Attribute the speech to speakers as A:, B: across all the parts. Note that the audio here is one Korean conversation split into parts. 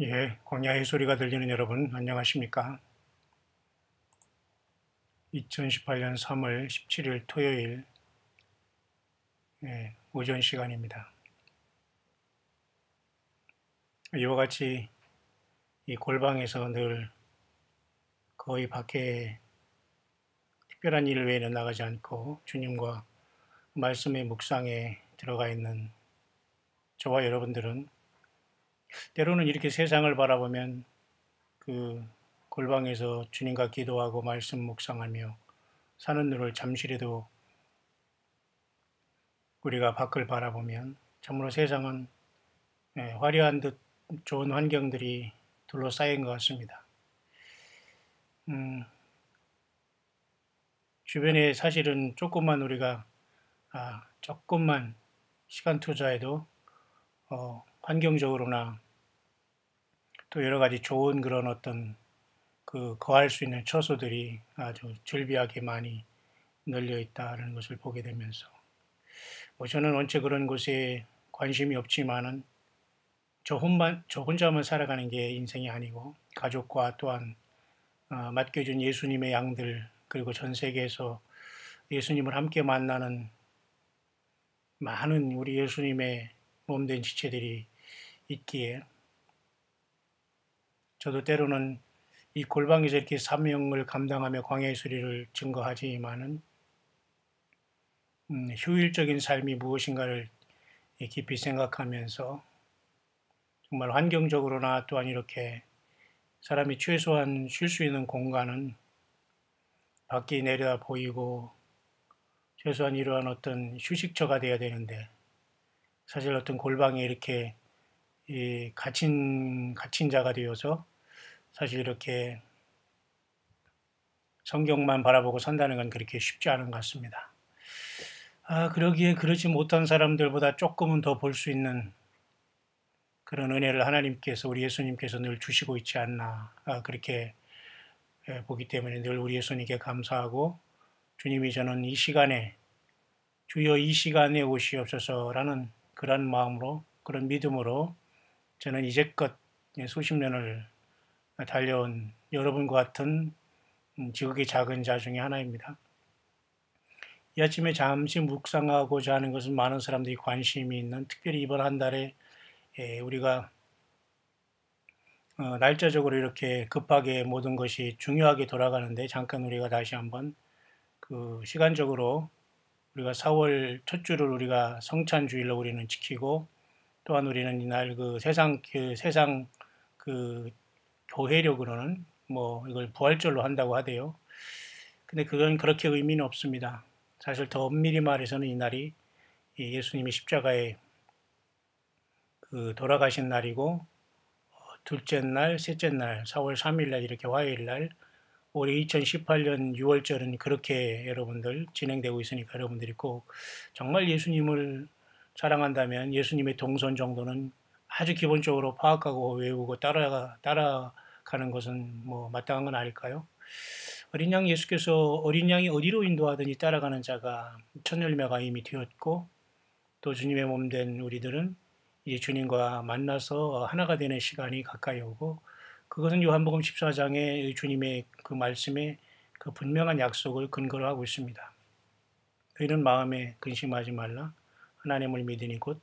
A: 예, 광야의 소리가 들리는 여러분, 안녕하십니까? 2018년 3월 17일 토요일, 오전 시간입니다. 이와 같이 이 골방에서 늘 거의 밖에 특별한 일 외에는 나가지 않고 주님과 말씀의 묵상에 들어가 있는 저와 여러분들은 때로는 이렇게 세상을 바라보면 그 골방에서 주님과 기도하고 말씀 묵상하며 사는 눈을 잠시라도 우리가 밖을 바라보면 참으로 세상은 화려한 듯 좋은 환경들이 둘러싸인 것 같습니다. 음, 주변에 사실은 조금만 우리가 조금만 시간 투자해도 환경적으로나 또 여러 가지 좋은 그런 어떤 그 거할 수 있는 처소들이 아주 즐비하게 많이 널려 있다는 것을 보게 되면서 뭐 저는 원체 그런 곳에 관심이 없지만은 저 혼자만 살아가는 게 인생이 아니고 가족과 또한 맡겨준 예수님의 양들 그리고 전 세계에서 예수님을 함께 만나는 많은 우리 예수님의 몸된 지체들이 있기에 저도 때로는 이 골방에서 이렇게 사명을 감당하며 광야의 소리를 증거하지만은 효율적인 삶이 무엇인가를 깊이 생각하면서 정말 환경적으로나 또한 이렇게 사람이 최소한 쉴 수 있는 공간은 밖이 내려다 보이고 최소한 이러한 어떤 휴식처가 돼야 되는데 사실 어떤 골방에 이렇게 갇힌 자가 되어서 사실 이렇게 성경만 바라보고 산다는 건 그렇게 쉽지 않은 것 같습니다. 그러기에 그렇지 못한 사람들보다 조금은 더 볼 수 있는 그런 은혜를 하나님께서 우리 예수님께서 늘 주시고 있지 않나 그렇게 보기 때문에 늘 우리 예수님께 감사하고 주님이 저는 이 시간에 주여 이 시간에 오시옵소서라는 그런 마음으로 그런 믿음으로 저는 이제껏 수십 년을 달려온 여러분과 같은 지극히 작은 자 중에 하나입니다. 이 아침에 잠시 묵상하고자 하는 것은 많은 사람들이 관심이 있는 특별히 이번 한 달에 우리가 날짜적으로 이렇게 급하게 모든 것이 중요하게 돌아가는데 잠깐 우리가 다시 한번 그 시간적으로 우리가 4월 첫 주를 우리가 성찬 주일로 우리는 지키고 또한 우리는 이날 그 세상 그 교회력으로는 뭐 이걸 부활절로 한다고 하대요. 근데 그건 그렇게 의미는 없습니다. 사실 더 엄밀히 말해서는 이날이 예수님이 십자가에 그 돌아가신 날이고 둘째 날, 셋째 날, 4월 3일 날 이렇게 화요일 날 올해 2018년 6월절은 그렇게 여러분들 진행되고 있으니까 여러분들이 꼭 정말 예수님을 사랑한다면 예수님의 동선 정도는 아주 기본적으로 파악하고 외우고 따라가는 것은 뭐 마땅한 건 아닐까요? 어린 양 예수께서 어린 양이 어디로 인도하든지 따라가는 자가 첫 열매가 이미 되었고 또 주님의 몸 된 우리들은 이제 주님과 만나서 하나가 되는 시간이 가까이 오고 그것은 요한복음 14장의 주님의 그 말씀에 그 분명한 약속을 근거로 하고 있습니다. 너희는 마음에 근심하지 말라. 하나님을 믿으니 곧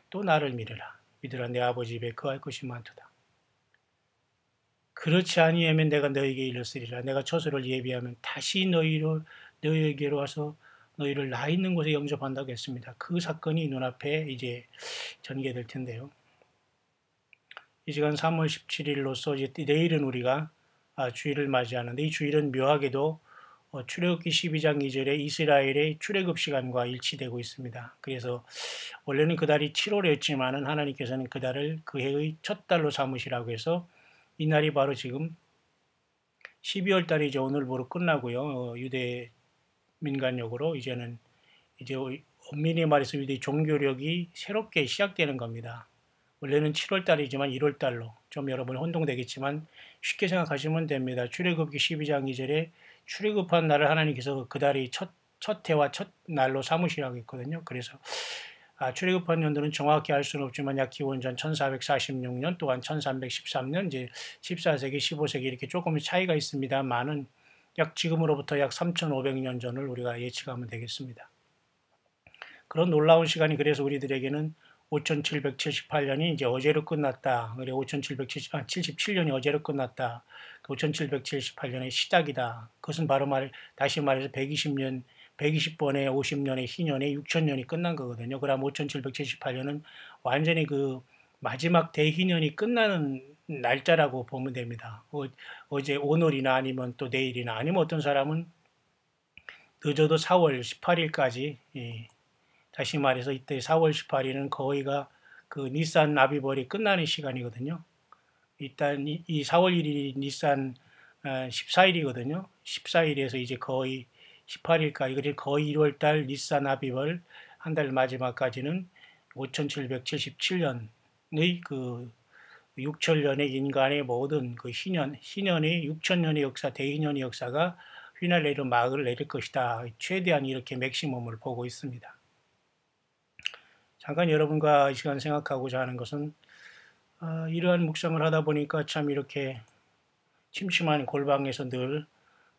A: 또 나를 믿으라. 믿으라 내 아버지 입에 거할 것이 많도다. 그렇지 아니하면 내가 너희에게 이르시리라. 내가 처소를 예비하면 다시 너희에게로 와서 너희를 나 있는 곳에 영접한다고 했습니다. 그 사건이 눈앞에 이제 전개될 텐데요. 이 시간 3월 17일로서 이제 내일은 우리가 주일을 맞이하는데 이 주일은 묘하게도 출애굽기 12장 2절에 이스라엘의 출애굽 시간과 일치되고 있습니다. 그래서 원래는 그 달이 7월이었지만은 하나님께서는 그 달을 그 해의 첫 달로 삼으시라고 해서 이 날이 바로 지금 12월 달이 이제 오늘부로 끝나고요. 유대 민간력으로 이제 엄밀히 말해서 유대 종교력이 새롭게 시작되는 겁니다. 원래는 7월 달이지만 1월 달로 좀 여러분 혼동되겠지만 쉽게 생각하시면 됩니다. 출애굽기 12장 2절에 출애굽한 날을 하나님께서 그 달이 첫 해와 첫 날로 삼으시라고 했거든요. 그래서 출애굽한 연도는 정확히 알 수는 없지만 약 기원전 1446년 또한 1313년 이제 14세기, 15세기 이렇게 조금의 차이가 있습니다만은 약 지금으로부터 약 3500년 전을 우리가 예측하면 되겠습니다. 그런 놀라운 시간이 그래서 우리들에게는 5778년이 이제 어제로 끝났다. 그래 5777년이 어제로 끝났다. 5778년의 시작이다. 그것은 바로 다시 말해서 120년 120번의 50년의 희년의 6000년이 끝난 거거든요. 그럼 5778년은 완전히 그 마지막 대희년이 끝나는 날짜라고 보면 됩니다. 어제 오늘이나 아니면 또 내일이나 아니면 어떤 사람은 늦어도 4월 18일까지 다시 말해서 이때 4월 18일은 거의가 그 니산 아비벌이 끝나는 시간이거든요. 일단 이 4월 1일이 니산 14일이거든요. 14일에서 이제 거의 18일까지 그리고 거의 1월달 니산 아비벌 한 달 마지막까지는 5777년의 그 6천년의 인간의 모든 그 희년의 6천년의 역사, 대희년의 역사가 휘날레로 막을 내릴 것이다. 최대한 이렇게 맥시멈을 보고 있습니다. 잠깐 여러분과 이 시간 생각하고자 하는 것은 이러한 묵상을 하다 보니까 참 이렇게 침침한 골방에서 늘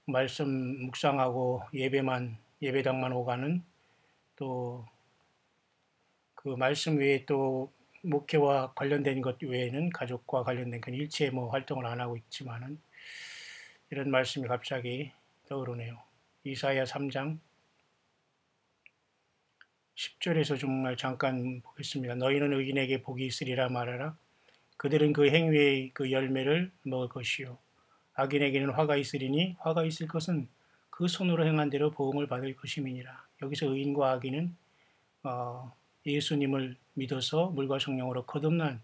A: 말씀 묵상하고 예배당만 오가는 또 그 말씀 외에 또 목회와 관련된 것 외에는 가족과 관련된 건 일체 활동을 안 하고 있지만은 이런 말씀이 갑자기 떠오르네요. 이사야 3장 10절에서 정말 잠깐 보겠습니다. 너희는 의인에게 복이 있으리라 말하라. 그들은 그 행위의 그 열매를 먹을 것이요. 악인에게는 화가 있으리니 화가 있을 것은 그 손으로 행한 대로 보응을 받을 것임이니라. 여기서 의인과 악인은 예수님을 믿어서 물과 성령으로 거듭난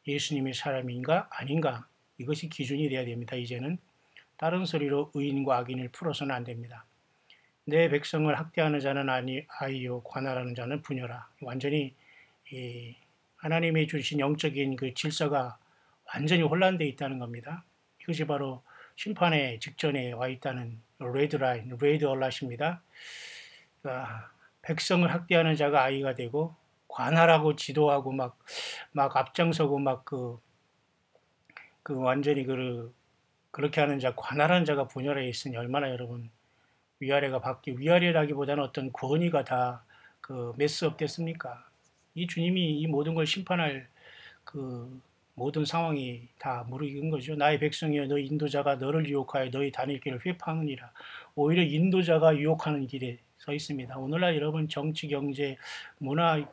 A: 예수님의 사람인가 아닌가 이것이 기준이 돼야 됩니다. 이제는 다른 소리로 의인과 악인을 풀어서는 안 됩니다. 내 백성을 학대하는 자는 아이요 관할하는 자는 부녀라. 완전히 하나님이 주신 영적인 그 질서가 완전히 혼란되어 있다는 겁니다. 이것이 바로 심판의 직전에 와 있다는 레드 라인, 레드 얼랏입니다. 백성을 학대하는 자가 아이가 되고 관할하고 지도하고 막 앞장서고 완전히 그렇게 하는 자, 관할하는 자가 부녀라 있으니 얼마나 여러분 위아래라기보다는 어떤 권위가 다 메스업 됐습니까? 이 주님이 이 모든 걸 심판할 그 모든 상황이 다 무르익은 거죠. 나의 백성이여 너희 인도자가 너를 유혹하여 너희 다닐 길을 회파하느니라. 오히려 인도자가 유혹하는 길에 서 있습니다. 오늘날 여러분 정치, 경제, 문화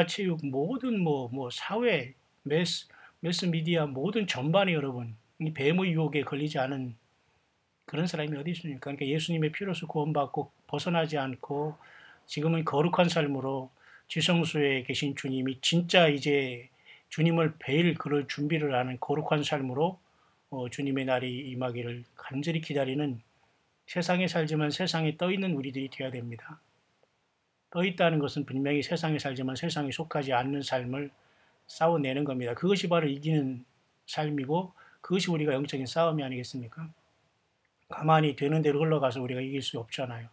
A: 체육 모든 사회, 매스 미디어 모든 전반이 여러분 이 뱀의 유혹에 걸리지 않은 그런 사람이 어디 있습니까? 그러니까 예수님의 피로서 구원받고 벗어나지 않고 지금은 거룩한 삶으로 지성소에 계신 주님이 진짜 이제 주님을 뵐 그럴 준비를 하는 거룩한 삶으로 주님의 날이 임하기를 간절히 기다리는 세상에 살지만 세상에 떠있는 우리들이 되어야 됩니다. 떠있다는 것은 분명히 세상에 살지만 세상에 속하지 않는 삶을 싸워내는 겁니다. 그것이 바로 이기는 삶이고 그것이 우리가 영적인 싸움이 아니겠습니까? 가만히 되는 대로 흘러가서 우리가 이길 수 없잖아요.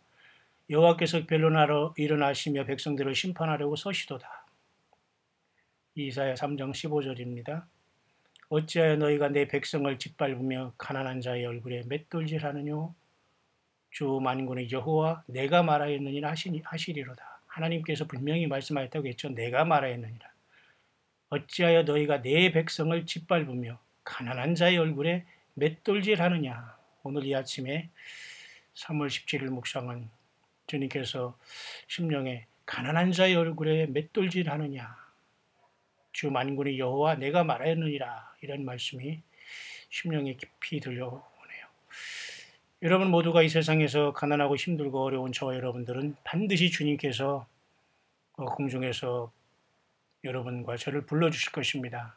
A: 여호와께서 변론하러 일어나시며 백성들을 심판하려고 서시도다. 이사야 3장 15절입니다. 어찌하여 너희가 내 백성을 짓밟으며 가난한 자의 얼굴에 맷돌질하느뇨? 주 만군의 여호와 내가 말하였느니라 하시리로다. 하나님께서 분명히 말씀하셨다고 했죠. 내가 말하였느니라. 어찌하여 너희가 내 백성을 짓밟으며 가난한 자의 얼굴에 맷돌질하느냐? 오늘 이 아침에 3월 17일 묵상은 주님께서 심령에 가난한 자의 얼굴에 맷돌질하느냐? 주 만군의 여호와 내가 말하였느니라. 이런 말씀이 심령에 깊이 들려오네요. 여러분 모두가 이 세상에서 가난하고 힘들고 어려운 저와 여러분들은 반드시 주님께서 공중에서 여러분과 저를 불러주실 것입니다.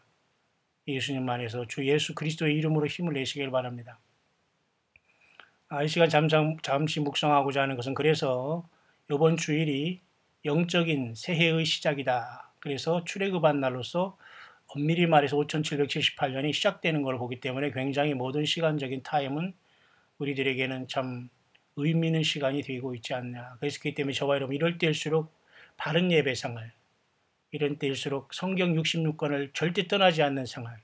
A: 예수님 안에서 주 예수 그리스도의 이름으로 힘을 내시길 바랍니다. 이 시간 잠시 묵상하고자 하는 것은 그래서 이번 주일이 영적인 새해의 시작이다. 그래서 출애굽한 날로서 엄밀히 말해서 5778년이 시작되는 걸 보기 때문에 굉장히 모든 시간적인 타임은 우리들에게는 참 의미 있는 시간이 되고 있지 않나. 그렇기 때문에 저와 여러분 이럴 때일수록 바른 예배상을 이런 때일수록 성경 66권을 절대 떠나지 않는 생활,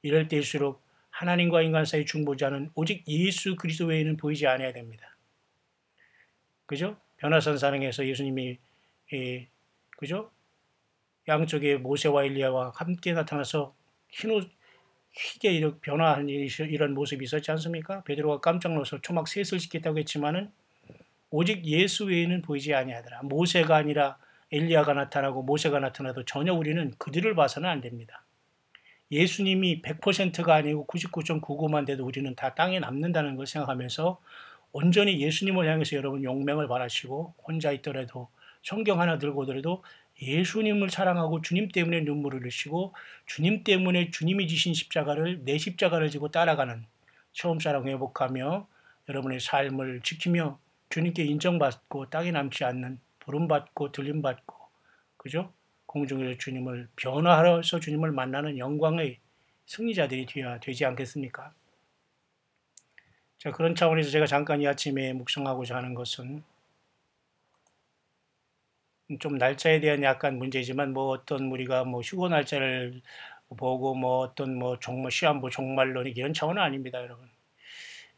A: 이럴 때일수록 하나님과 인간 사이 중보자는 오직 예수 그리스도 외에는 보이지 않아야 됩니다. 그죠? 변화산 산행에서 예수님이 그죠? 양쪽에 모세와 엘리야와 함께 나타나서 희게 이렇게 변화한 이런 모습이 있었지 않습니까? 베드로가 깜짝 놀라서 초막 셋을 짓겠다고 했지만은 오직 예수 외에는 보이지 아니하더라. 모세가 아니라 엘리야가 나타나고 모세가 나타나도 전혀 우리는 그들을 봐서는 안 됩니다. 예수님이 100%가 아니고 99.99만 돼도 우리는 다 땅에 남는다는 걸 생각하면서 온전히 예수님을 향해서 여러분 용맹을 바라시고 혼자 있더라도 성경 하나 들고 오더라도 예수님을 사랑하고 주님 때문에 눈물을 흘리시고 주님 때문에 주님이 지신 십자가를 내 십자가를 지고 따라가는 처음사랑 회복하며 여러분의 삶을 지키며 주님께 인정받고 땅에 남지 않는 부름받고 들림받고 그죠? 공중에서 주님을 변화하여서 주님을 만나는 영광의 승리자들이 되어야 되지 않겠습니까? 자, 그런 차원에서 제가 잠깐 이 아침에 묵상하고자 하는 것은 좀 날짜에 대한 약간 문제지만 뭐 어떤 우리가 뭐 휴거 날짜를 보고 뭐 어떤 뭐 정말 시한부 종말론이 이런 차원은 아닙니다, 여러분.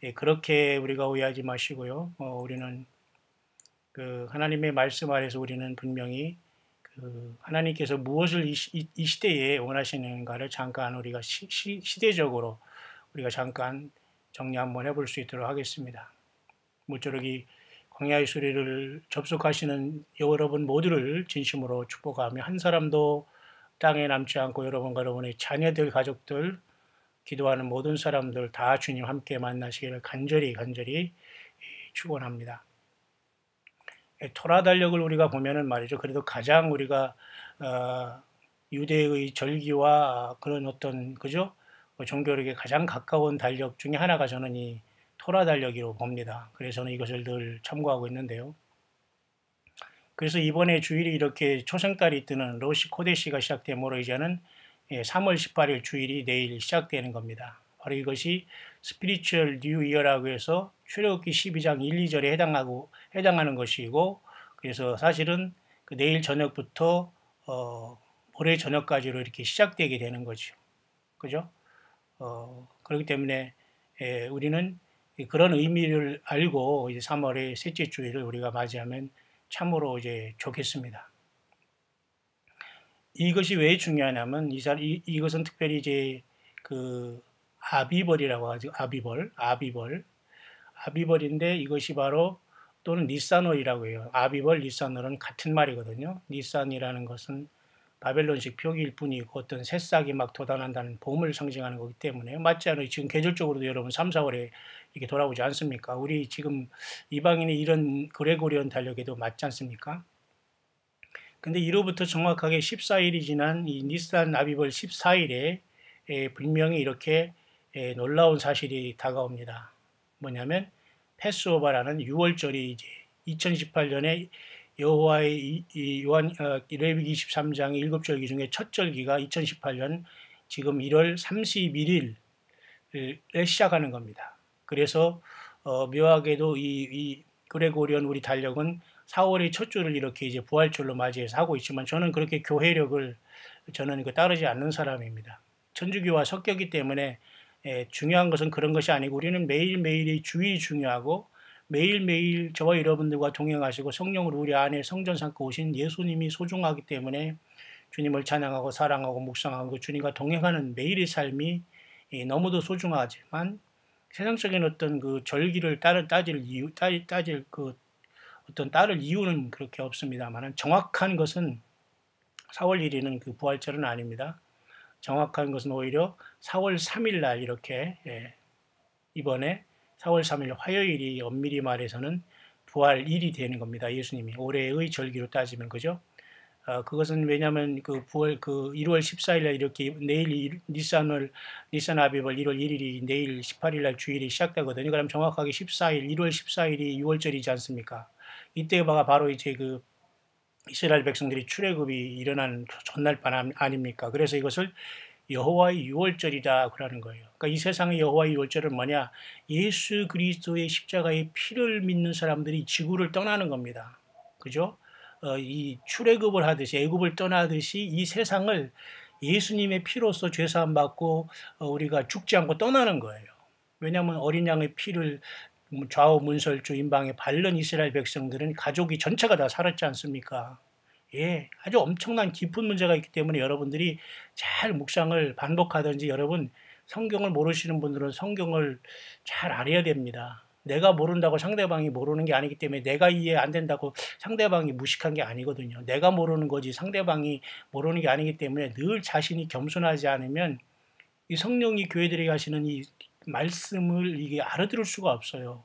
A: 예, 그렇게 우리가 오해하지 마시고요. 우리는 그 하나님의 말씀 아래서 우리는 분명히 그 하나님께서 무엇을 이 시대에 원하시는가를 잠깐 우리가 시대적으로 우리가 잠깐 정리 한번 해볼 수 있도록 하겠습니다. 모쪼록 광야의 수리를 접속하시는 여러분 모두를 진심으로 축복하며 한 사람도 땅에 남지 않고 여러분과 여러분의 자녀들, 가족들, 기도하는 모든 사람들 다 주님 함께 만나시기를 간절히 축원합니다. 토라 달력을 우리가 보면은 말이죠. 그래도 가장 우리가 유대의 절기와 그런 어떤 그죠? 종교력에 가장 가까운 달력 중에 하나가 저는 이 토라 달력이라고 봅니다. 그래서 저는 이것을 늘 참고하고 있는데요. 그래서 이번에 주일이 이렇게 초생달이 뜨는 로시 코데시가 시작됨으로 이제는 3월 18일 주일이 내일 시작되는 겁니다. 바로 이것이 스피리추얼 뉴 이어라고 해서 출애굽기 12장 1, 2절에 해당하는 것이고 그래서 사실은 그 내일 저녁부터 모레 저녁까지로 이렇게 시작되게 되는 거죠. 그죠? 그렇기 때문에 우리는 그런 의미를 알고 이제 3월의 셋째 주일을 우리가 맞이하면 참으로 이제 좋겠습니다. 이것이 왜 중요하냐면 이것은 특별히 이제 그 아비벌이라고 하죠. 아비벌인데 이것이 바로 또는 니산월이라고 해요. 아비벌, 니산월은 같은 말이거든요. 니산이라는 것은 바벨론식 표기일 뿐이고 어떤 새싹이 막 돋아난다는 봄을 상징하는 거기 때문에 맞지 않아요. 지금 계절적으로도 여러분 3, 4월에 이렇게 돌아오지 않습니까? 우리 지금 이방인의 이런 그레고리온 달력에도 맞지 않습니까? 근데 이로부터 정확하게 14일이 지난 이 니산 아비벌 14일에 분명히 이렇게 놀라운 사실이 다가옵니다. 뭐냐면 패스오버라는 6월절이 이제 2018년에 여호와의 레위기 23장의 7절기 중에 첫 절기가 2018년 지금 1월 31일에 시작하는 겁니다. 그래서 묘하게도 이 그레고리온 우리 달력은 4월의 첫 주를 이렇게 이제 부활절로 맞이해서 하고 있지만 저는 그렇게 교회력을 저는 따르지 않는 사람입니다. 천주교와 섞였기 때문에 중요한 것은 그런 것이 아니고 우리는 매일매일의 주일이 중요하고 매일매일 저와 여러분들과 동행하시고 성령으로 우리 안에 성전 삼고 오신 예수님이 소중하기 때문에 주님을 찬양하고 사랑하고 묵상하고 주님과 동행하는 매일의 삶이 너무도 소중하지만 세상적인 어떤 그 절기를 따질 이유는 그렇게 없습니다만 정확한 것은 4월 1일은 그 부활절은 아닙니다. 정확한 것은 오히려 4월 3일 날 이렇게 이번에 4월 3일 화요일이 엄밀히 말해서는 부활일이 되는 겁니다. 예수님이 올해의 절기로 따지면 그죠? 그것은 왜냐하면 그 1월 14일 날 이렇게 내일 니산 아비벌 1월 1일이 내일 18일 날 주일이 시작되거든요. 그럼 정확하게 1월 14일이 6월절이지 않습니까? 이때가 바로 이제 그 이스라엘 백성들이 출애굽이 일어난 전날 밤 아닙니까? 그래서 이것을 여호와의 유월절이다 그러는 거예요. 그러니까 이 세상의 여호와의 유월절은 뭐냐? 예수 그리스도의 십자가의 피를 믿는 사람들이 지구를 떠나는 겁니다. 그죠? 이 출애굽을 하듯이 애굽을 떠나듯이 이 세상을 예수님의 피로써 죄사함 받고 우리가 죽지 않고 떠나는 거예요. 왜냐하면 어린 양의 피를 좌우 문설주 임방에 바른 이스라엘 백성들은 가족이 전체가 다 살았지 않습니까? 예, 아주 엄청난 깊은 문제가 있기 때문에 여러분들이 잘 묵상을 반복하든지 여러분 성경을 모르시는 분들은 성경을 잘 알아야 됩니다. 내가 모른다고 상대방이 모르는 게 아니기 때문에 내가 이해 안 된다고 상대방이 무식한 게 아니거든요. 내가 모르는 거지 상대방이 모르는 게 아니기 때문에 늘 자신이 겸손하지 않으면 이 성령이 교회들에게 하시는 이 말씀을 이게 알아들을 수가 없어요.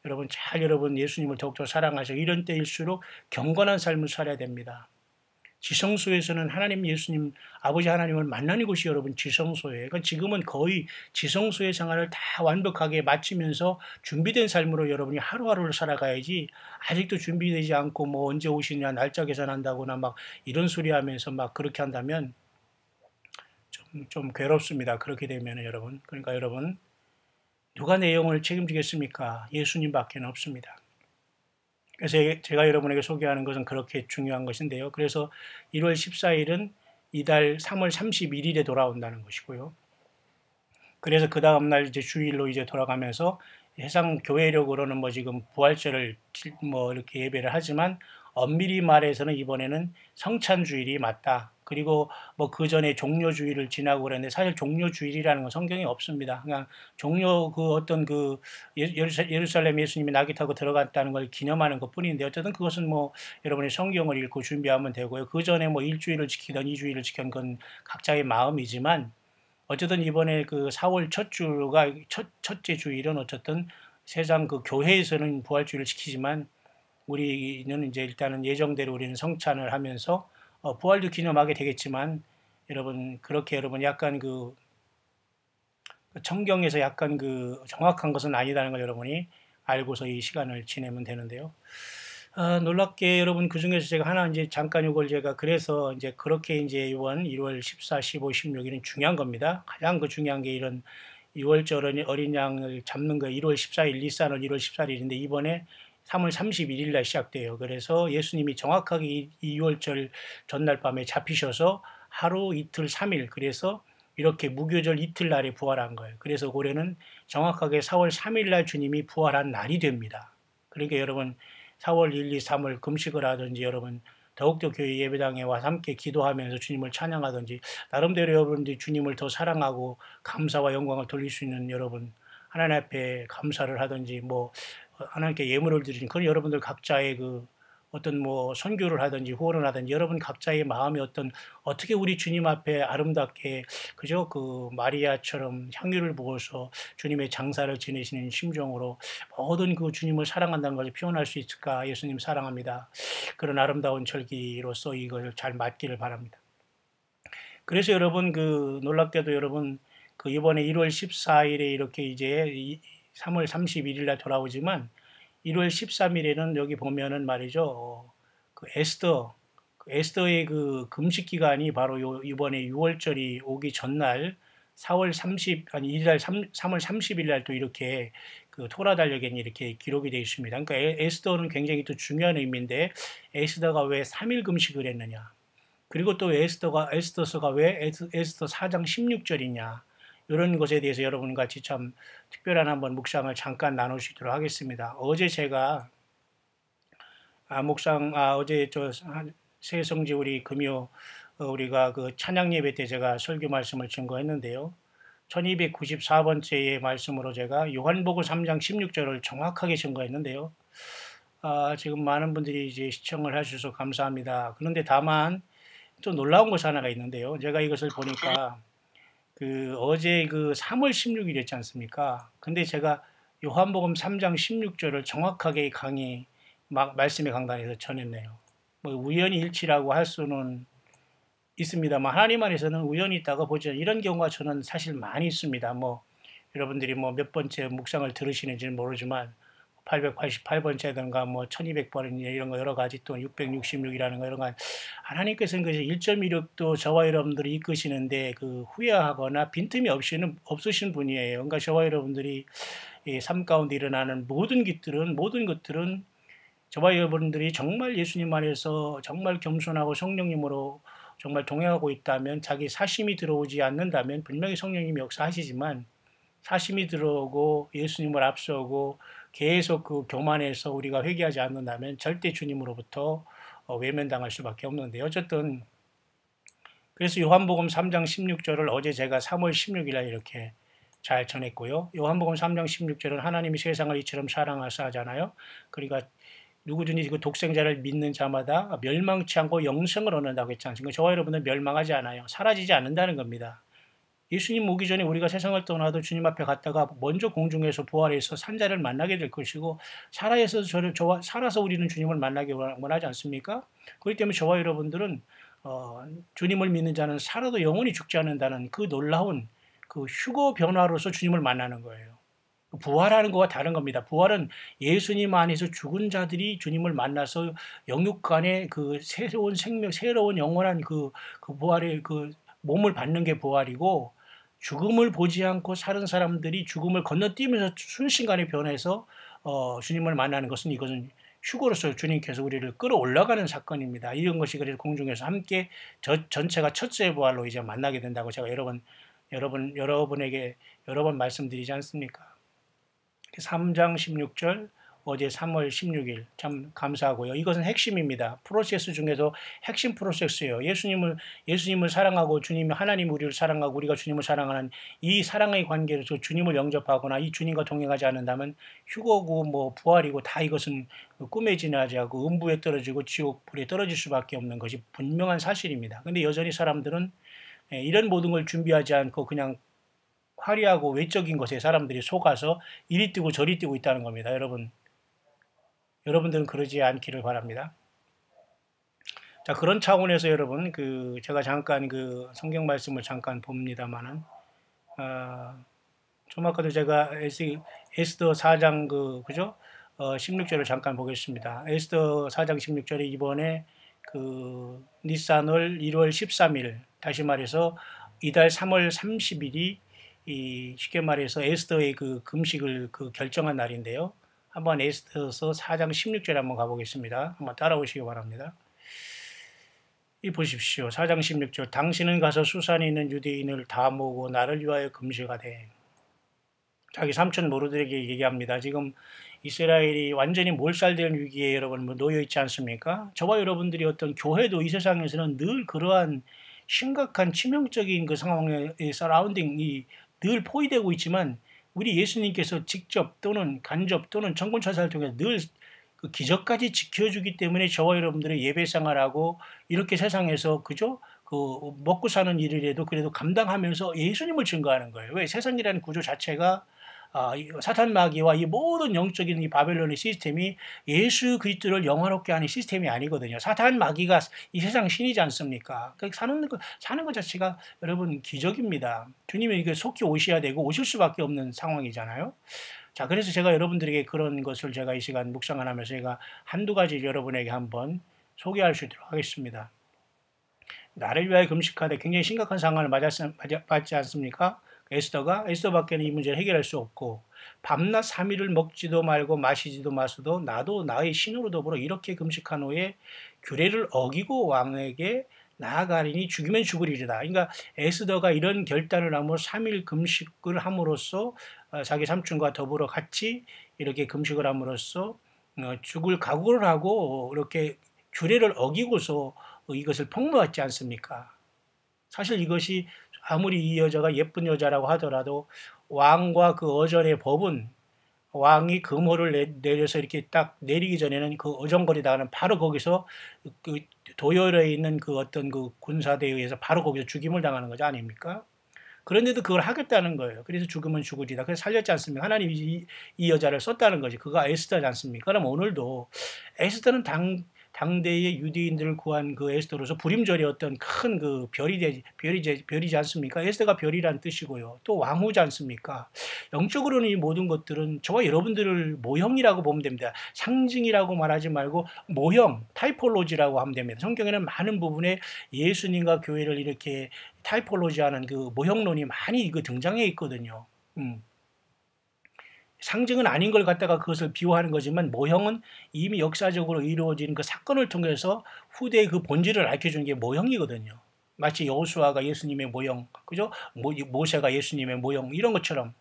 A: 여러분 예수님을 더욱더 사랑하셔. 이런 때일수록 경건한 삶을 살아야 됩니다. 지성소에서는 하나님 예수님 아버지 하나님을 만나는 곳이 여러분 지성소예요. 그러니까 지금은 거의 지성소의 생활을 다 완벽하게 마치면서 준비된 삶으로 여러분이 하루하루를 살아가야지 아직도 준비되지 않고 뭐 언제 오시냐 날짜 계산한다거나 막 이런 소리 하면서 막 그렇게 한다면 좀 괴롭습니다. 그렇게 되면 여러분. 그러니까 여러분 누가 내 영혼을 책임지겠습니까? 예수님밖에 없습니다. 그래서 제가 여러분에게 소개하는 것은 그렇게 중요한 것인데요. 그래서 1월 14일은 이달 3월 31일에 돌아온다는 것이고요. 그래서 그 다음날 이제 주일로 이제 돌아가면서 해상 교회력으로는 뭐 지금 부활절을 뭐 이렇게 예배를 하지만 엄밀히 말해서는 이번에는 성찬주일이 맞다. 그리고 뭐 그 전에 종료주일을 지나고 그랬는데 사실 종료주일이라는 건 성경에 없습니다. 그냥 종료 그 어떤 그 예루살렘 예수님이 나귀 타고 들어갔다는 걸 기념하는 것 뿐인데 어쨌든 그것은 뭐 여러분이 성경을 읽고 준비하면 되고요. 그 전에 뭐 일주일을 지키던 이주일을 지키던 건 각자의 마음이지만 어쨌든 이번에 그 4월 첫 주가 첫째 주일은 어쨌든 세상 그 교회에서는 부활주일을 지키지만 우리는 이제 일단은 예정대로 우리는 성찬을 하면서 부활도 기념하게 되겠지만 여러분 그렇게 여러분 약간 그 성경에서 약간 그 정확한 것은 아니다는 걸 여러분이 알고서 이 시간을 지내면 되는데요. 놀랍게 여러분 그 중에서 제가 하나 이제 잠깐 이걸 제가 그래서 이제 그렇게 이제 이번 1월 14, 15, 16일은 중요한 겁니다. 가장 그 중요한 게 이런 6월절 어린 양을 잡는 거 1월 14일 니산은 1월 14일인데 이번에 3월 31일 날 시작돼요. 그래서 예수님이 정확하게 이 6월절 전날 밤에 잡히셔서 하루 이틀 3일 그래서 이렇게 무교절 이틀날에 부활한 거예요. 그래서 올해는 정확하게 4월 3일 날 주님이 부활한 날이 됩니다. 그러니까 여러분 4월 1, 2, 3월 금식을 하든지 여러분 더욱더 교회 예배당에 와서 함께 기도하면서 주님을 찬양하든지 나름대로 여러분들이 주님을 더 사랑하고 감사와 영광을 돌릴 수 있는 여러분 하나님 앞에 감사를 하든지 뭐 하나님께 예물을 드리는 그런 여러분들 각자의 그 어떤 뭐 선교를 하든지 후원을 하든지 여러분 각자의 마음이 어떻게 우리 주님 앞에 아름답게 그저 그 마리아처럼 향유를 부어서 주님의 장사를 지내시는 심정으로 모든 그 주님을 사랑한다는 것을 표현할 수 있을까? 예수님 사랑합니다. 그런 아름다운 절기로서 이걸 잘 맞기를 바랍니다. 그래서 여러분 그 놀랍게도 여러분 그 이번에 1월 14일에 이렇게 이제 3월 31일 날 돌아오지만 1월 13일에는 여기 보면은 말이죠. 그 에스더의 그 금식 기간이 바로 이번에 6월절이 오기 전날 4월 3월 30일 날 또 이렇게 그 토라 달력에는 이렇게 기록이 되어 있습니다. 그러니까 에스더는 굉장히 또 중요한 의미인데 에스더가 왜 3일 금식을 했느냐? 그리고 또 에스더서가 왜 에스더 4장 16절이냐? 이런 것에 대해서 여러분 같이 참 특별한 한번 묵상을 잠깐 나눌 수 있도록 하겠습니다. 어제 제가 어제 새성지 우리 금요 우리가 그 찬양 예배 때 제가 설교 말씀을 증거했는데요. 1294번째의 말씀으로 제가 요한복음 3장 16절을 정확하게 증거했는데요. 지금 많은 분들이 이제 시청을 해주셔서 감사합니다. 그런데 다만 좀 놀라운 것이 하나가 있는데요. 제가 이것을 보니까 그 어제 그 3월 16일이었지 않습니까? 근데 제가 요한복음 3장 16절을 정확하게 말씀의 강단에서 전했네요. 뭐 우연히 일치라고 할 수는 있습니다만 하나님 안에서는 우연이 있다고 보죠. 이런 경우가 저는 사실 많이 있습니다. 뭐 여러분들이 뭐 몇 번째 묵상을 들으시는지는 모르지만 888번째든가 뭐 1200번 이런 거 여러 가지 또 666이라는 거 이런 거 하나님께서는 그 1.16도 저와 여러분들이 이끄시는데 그 후회하거나 빈틈이 없으신 분이에요. 그러니까 저와 여러분들이 이 삶 가운데 일어나는 모든 것들은 저와 여러분들이 정말 예수님 안에서 정말 겸손하고 성령님으로 정말 동행하고 있다면, 자기 사심이 들어오지 않는다면, 분명히 성령님이 역사하시지만 사심이 들어오고 예수님을 앞서고 계속 그 교만해서 우리가 회개하지 않는다면 절대 주님으로부터 외면당할 수밖에 없는데, 어쨌든 그래서 요한복음 3장 16절을 어제 제가 3월 16일에 이렇게 잘 전했고요. 요한복음 3장 16절은 하나님이 세상을 이처럼 사랑하사 하잖아요. 그러니까 누구든지 그 독생자를 믿는 자마다 멸망치 않고 영생을 얻는다고 했지 않습니까? 저와 여러분은 멸망하지 않아요. 사라지지 않는다는 겁니다. 예수님 오기 전에 우리가 세상을 떠나도 주님 앞에 갔다가 먼저 공중에서 부활해서 산자를 만나게 될 것이고, 살아서 우리는 주님을 만나기 원하지 않습니까? 그렇기 때문에 저와 여러분들은 주님을 믿는 자는 살아도 영원히 죽지 않는다는 그 놀라운 그 휴거 변화로서 주님을 만나는 거예요. 부활하는 것과 다른 겁니다. 부활은 예수님 안에서 죽은 자들이 주님을 만나서 영육간의 그 새로운 생명, 새로운 영원한 그 부활의 그 몸을 받는 게 부활이고, 죽음을 보지 않고 사는 사람들이 죽음을 건너뛰면서 순식간에 변해서 주님을 만나는 것은, 이것은 휴거로서 주님께서 우리를 끌어올라가는 사건입니다. 이런 것이 그래서 공중에서 함께 전체가 첫째 부활로 이제 만나게 된다고 제가 여러분에게 여러 번 말씀드리지 않습니까? 3장 16절, 어제 3월 16일 참 감사하고요. 이것은 핵심입니다. 프로세스 중에서 핵심 프로세스예요. 예수님을 사랑하고 하나님 우리를 사랑하고 우리가 주님을 사랑하는 이 사랑의 관계로서 주님을 영접하거나 이 주님과 동행하지 않는다면 휴거고 뭐 부활이고 다 이것은 꿈에 지나지 않고 음부에 떨어지고 지옥 불에 떨어질 수밖에 없는 것이 분명한 사실입니다. 근데 여전히 사람들은 이런 모든 걸 준비하지 않고 그냥 화려하고 외적인 것에 사람들이 속아서 이리 뛰고 저리 뛰고 있다는 겁니다. 여러분들은 그러지 않기를 바랍니다. 자, 그런 차원에서 여러분, 제가 잠깐 성경 말씀을 잠깐 봅니다만은, 좀 아까도 제가 에스더 4장 그죠? 16절을 잠깐 보겠습니다. 에스더 4장 16절에 이번에 니산월 1월 13일, 다시 말해서 이달 3월 30일이 쉽게 말해서 에스더의 금식을 결정한 날인데요. 한번 에스더서 4장 16절에 한번 가보겠습니다. 한번 따라오시기 바랍니다. 이 보십시오. 4장 16절. 당신은 가서 수산에 있는 유대인을 다 모으고 나를 위하여 금식하되. 자기 삼촌 모르들에게 얘기합니다. 지금 이스라엘이 완전히 몰살되는 위기에 여러분 놓여 있지 않습니까? 저와 여러분들이 어떤 교회도 이 세상에서는 늘 그러한 심각한 치명적인 그 상황의 서라운딩이 늘 포위되고 있지만, 우리 예수님께서 직접 또는 간접 또는 정권차사를 통해 늘 그 기적까지 지켜주기 때문에 저와 여러분들의 예배 생활하고 이렇게 세상에서 그죠? 먹고 사는 일이라도 그래도 감당하면서 예수님을 증거하는 거예요. 왜? 세상이라는 구조 자체가 사탄 마귀와 이 모든 영적인 이 바벨론의 시스템이 예수 그리스도를 영화롭게 하는 시스템이 아니거든요. 사탄 마귀가 이 세상 신이지 않습니까? 사는 것 자체가 여러분 기적입니다. 주님이 이게 속히 오셔야 되고 오실 수밖에 없는 상황이잖아요. 자, 그래서 제가 여러분들에게 그런 것을 제가 이 시간 묵상을 하면서 제가 한두 가지 여러분에게 한번 소개할 수 있도록 하겠습니다. 나를 위하여 금식하되 굉장히 심각한 상황을 맞지 않습니까? 에스더밖에는 이 문제를 해결할 수 없고, 밤낮 3일을 먹지도 말고 마시지도 마시도 나도 나의 신으로 더불어 이렇게 금식한 후에 규례를 어기고 왕에게 나아가리니 죽이면 죽으리이다. 그러니까 에스더가 이런 결단을 함으로 3일 금식을 함으로써 자기 삼촌과 더불어 같이 이렇게 금식을 함으로써 죽을 각오를 하고 이렇게 규례를 어기고서 이것을 폭로했지 않습니까? 사실 이것이 아무리 이 여자가 예쁜 여자라고 하더라도 왕과 그 어전의 법은, 왕이 금호를 내려서 이렇게 딱 내리기 전에는 그 어정거리다가는 바로 거기서 그 도열에 있는 그 어떤 그 군사대에 의해서 바로 거기서 죽임을 당하는 거지 아닙니까? 그런데도 그걸 하겠다는 거예요. 그래서 죽으면 죽으리다. 그래서 살렸지 않습니까? 하나님이 이 여자를 썼다는 거지. 그가 에스더지 않습니까? 그럼 오늘도 에스더는 당대의 유대인들을 구한 그 에스더로서 부림절의 어떤 큰 그 별이지 않습니까? 에스더가 별이란 뜻이고요. 또 왕후지 않습니까? 영적으로는 이 모든 것들은 저와 여러분들을 모형이라고 보면 됩니다. 상징이라고 말하지 말고 모형, 타이폴로지라고 하면 됩니다. 성경에는 많은 부분에 예수님과 교회를 이렇게 타이폴로지하는 그 모형론이 많이 등장해 있거든요. 상징은 아닌 걸 갖다가 그것을 비유하는 거지만 모형은 이미 역사적으로 이루어진 그 사건을 통해서 후대의 그 본질을 알려주는 게 모형이거든요. 마치 여호수아가 예수님의 모형, 그죠? 모세가 예수님의 모형 이런 것처럼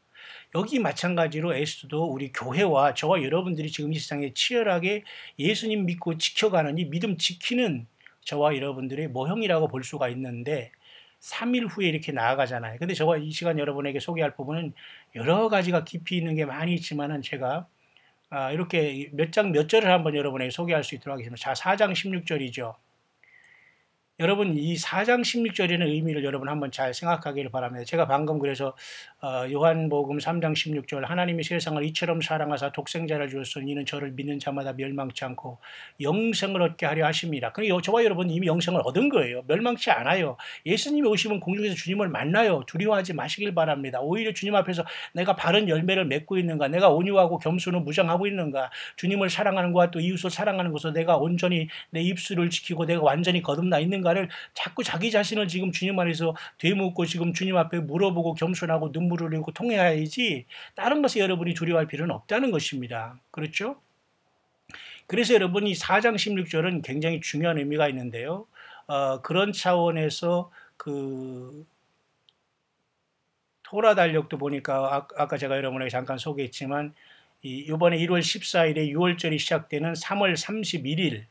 A: 여기 마찬가지로 에스더도 우리 교회와 저와 여러분들이 지금 이 세상에 치열하게 예수님 믿고 지켜가는 이 믿음 지키는 저와 여러분들의 모형이라고 볼 수가 있는데 3일 후에 이렇게 나아가잖아요. 근데 저가 이 시간 여러분에게 소개할 부분은 여러 가지가 깊이 있는 게 많이 있지만은 제가 이렇게 몇 절을 한번 여러분에게 소개할 수 있도록 하겠습니다. 자, 4장 16절이죠. 여러분 이 4장 16절에는 의미를 여러분 한번 잘 생각하기를 바랍니다. 제가 방금 그래서 요한복음 3장 16절 하나님이 세상을 이처럼 사랑하사 독생자를 주었으니 이는 저를 믿는 자마다 멸망치 않고 영생을 얻게 하려 하십니다. 그러니까 저와 여러분 이미 영생을 얻은 거예요. 멸망치 않아요. 예수님이 오시면 공중에서 주님을 만나요. 두려워하지 마시길 바랍니다. 오히려 주님 앞에서 내가 바른 열매를 맺고 있는가, 내가 온유하고 겸손을 무장하고 있는가, 주님을 사랑하는 것과 또 이웃을 사랑하는 것으로 내가 온전히 내 입술을 지키고 내가 완전히 거듭나 있는가를 자꾸 자기 자신을 지금 주님 안에서 되묻고 지금 주님 앞에 물어보고 겸손하고 눈물을 흘리고 통해야지 다른 것에 여러분이 두려워할 필요는 없다는 것입니다. 그렇죠? 그래서 여러분이 4장 16절은 굉장히 중요한 의미가 있는데요. 그런 차원에서 그 토라 달력도 보니까 아까 제가 여러분에게 잠깐 소개했지만 이번에 1월 14일에 6월절이 시작되는 3월 31일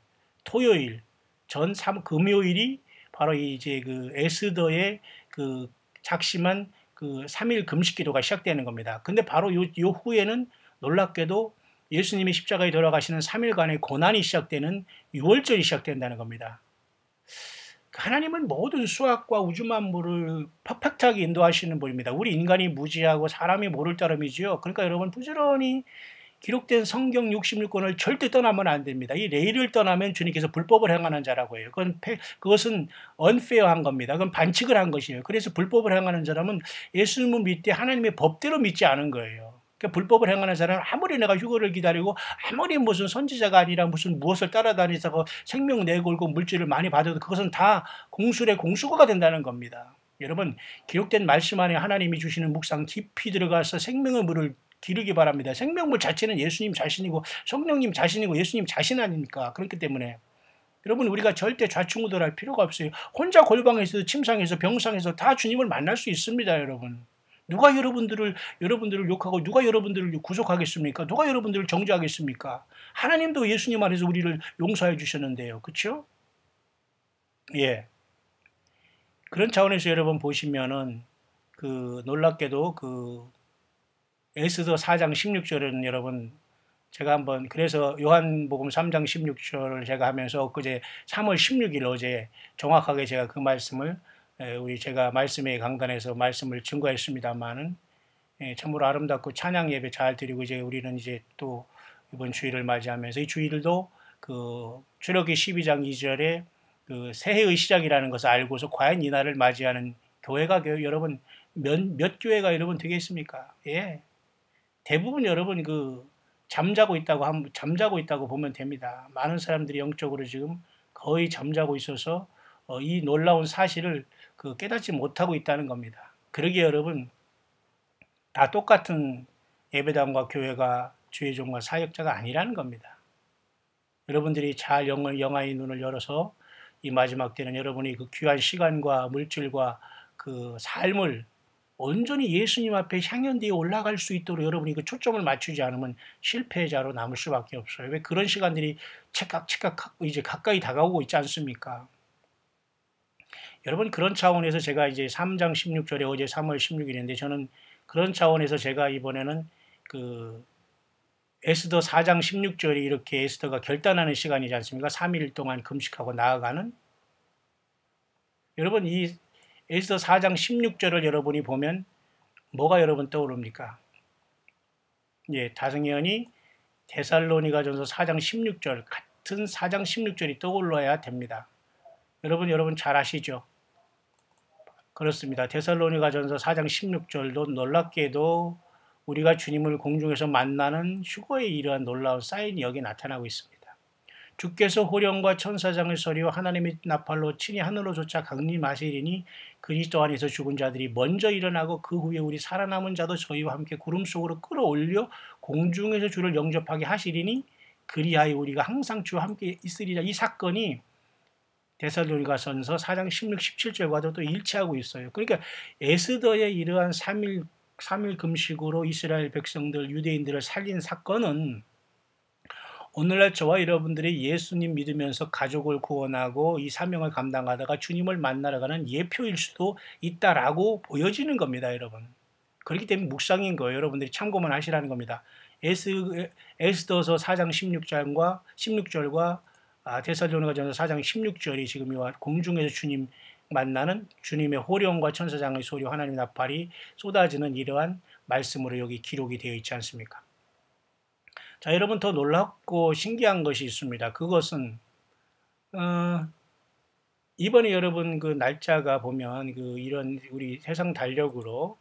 A: 토요일 전 금요일이 바로 이제 그 에스더의 그 작심한 그 3일 금식 기도가 시작되는 겁니다. 근데 바로 요 후에는 놀랍게도 예수님이 십자가에 돌아가시는 3일간의 고난이 시작되는 6월절이 시작된다는 겁니다. 하나님은 모든 수학과 우주 만물을 퍼펙트하게 인도하시는 분입니다. 우리 인간이 무지하고 사람이 모를 따름이지요. 그러니까 여러분 부지런히 기록된 성경 66권을 절대 떠나면 안 됩니다. 이 레일을 떠나면 주님께서 불법을 행하는 자라고 해요. 그것은 unfair한 겁니다. 그건 반칙을 한 것이에요. 그래서 불법을 행하는 사람은 예수님을 믿되 하나님의 법대로 믿지 않은 거예요. 그러니까 불법을 행하는 사람은 아무리 내가 휴거를 기다리고 아무리 무슨 선지자가 아니라 무슨 무엇을 따라다니서 생명 내걸고 물질을 많이 받아도 그것은 다 공술의 공수거가 된다는 겁니다. 여러분 기록된 말씀 안에 하나님이 주시는 묵상 깊이 들어가서 생명의 물을 기르기 바랍니다. 생명물 자체는 예수님 자신이고 성령님 자신이고 예수님 자신 아닙니까? 그렇기 때문에 여러분 우리가 절대 좌충우돌할 필요가 없어요. 혼자 골방에서 침상에서 병상에서 다 주님을 만날 수 있습니다. 여러분. 누가 여러분들을 욕하고 누가 여러분들을 구속하겠습니까? 누가 여러분들을 정죄하겠습니까? 하나님도 예수님 안에서 우리를 용서해 주셨는데요. 그렇죠? 예. 그런 차원에서 여러분 보시면은 그 놀랍게도 그 에스더 4장 16절은 여러분 제가 한번 그래서 요한복음 3장 16절을 제가 하면서 그제 3월 16일 어제 정확하게 제가 그 말씀을 제가 말씀의 강단에서 말씀을 증거했습니다만은 참으로 아름답고 찬양 예배 잘 드리고 이제 우리는 이제 또 이번 주일을 맞이하면서 이 주일도 그 출애굽기 12장 2절에 그 새해의 시작이라는 것을 알고서 과연 이 날을 맞이하는 교회가 여러분 몇 교회가 여러분 되겠습니까? 예. 대부분 여러분 그 잠자고 있다고 보면 됩니다. 많은 사람들이 영적으로 지금 거의 잠자고 있어서 이 놀라운 사실을 그 깨닫지 못하고 있다는 겁니다. 그러기에 여러분 다 똑같은 예배당과 교회가 주의 종과 사역자가 아니라는 겁니다. 여러분들이 잘 영아의 눈을 열어서 이 마지막 때는 여러분이 그 귀한 시간과 물질과 그 삶을 온전히 예수님 앞에 향연되어 올라갈 수 있도록 여러분이 그 초점을 맞추지 않으면 실패자로 남을 수밖에 없어요. 왜 그런 시간들이 착각 이제 가까이 다가오고 있지 않습니까? 여러분 그런 차원에서 제가 이제 3장 16절에 어제 3월 16일인데 저는 그런 차원에서 제가 이번에는 그 에스더 4장 16절이 이렇게 에스더가 결단하는 시간이지 않습니까? 3일 동안 금식하고 나아가는 여러분 이 에스더 4장 16절을 여러분이 보면 뭐가 여러분 떠오릅니까? 예, 당연히 데살로니가전서 4장 16절 같은 4장 16절이 떠올라야 됩니다. 여러분 잘 아시죠? 그렇습니다. 데살로니가전서 4장 16절도 놀랍게도 우리가 주님을 공중에서 만나는 휴거에 이러한 놀라운 사인이 여기 나타나고 있습니다. 주께서 호령과 천사장을 서리와 하나님의 나팔로 친히 하늘로 쫓아 강림하시리니 그리스도 안에서 죽은 자들이 먼저 일어나고 그 후에 우리 살아남은 자도 저희와 함께 구름 속으로 끌어올려 공중에서 주를 영접하게 하시리니 그리하여 우리가 항상 주와 함께 있으리라. 이 사건이 데살로니가전서 4장 16, 17절과도 또 일치하고 있어요. 그러니까 에스더의 이러한 3일 금식으로 이스라엘 백성들, 유대인들을 살린 사건은 오늘날 저와 여러분들이 예수님 믿으면서 가족을 구원하고 이 사명을 감당하다가 주님을 만나러 가는 예표일 수도 있다라고 보여지는 겁니다, 여러분. 그렇기 때문에 묵상인 거예요. 여러분들이 참고만 하시라는 겁니다. 에스더서 4장 16절과 데살로니가전서 4장 16절이 지금 이와 공중에서 주님 만나는 주님의 호령과 천사장의 소리, 하나님의 나팔이 쏟아지는 이러한 말씀으로 여기 기록이 되어 있지 않습니까? 자, 여러분 더 놀랍고 신기한 것이 있습니다. 그것은 이번에 여러분 그 날짜가 보면 그 이런 우리 세상 달력으로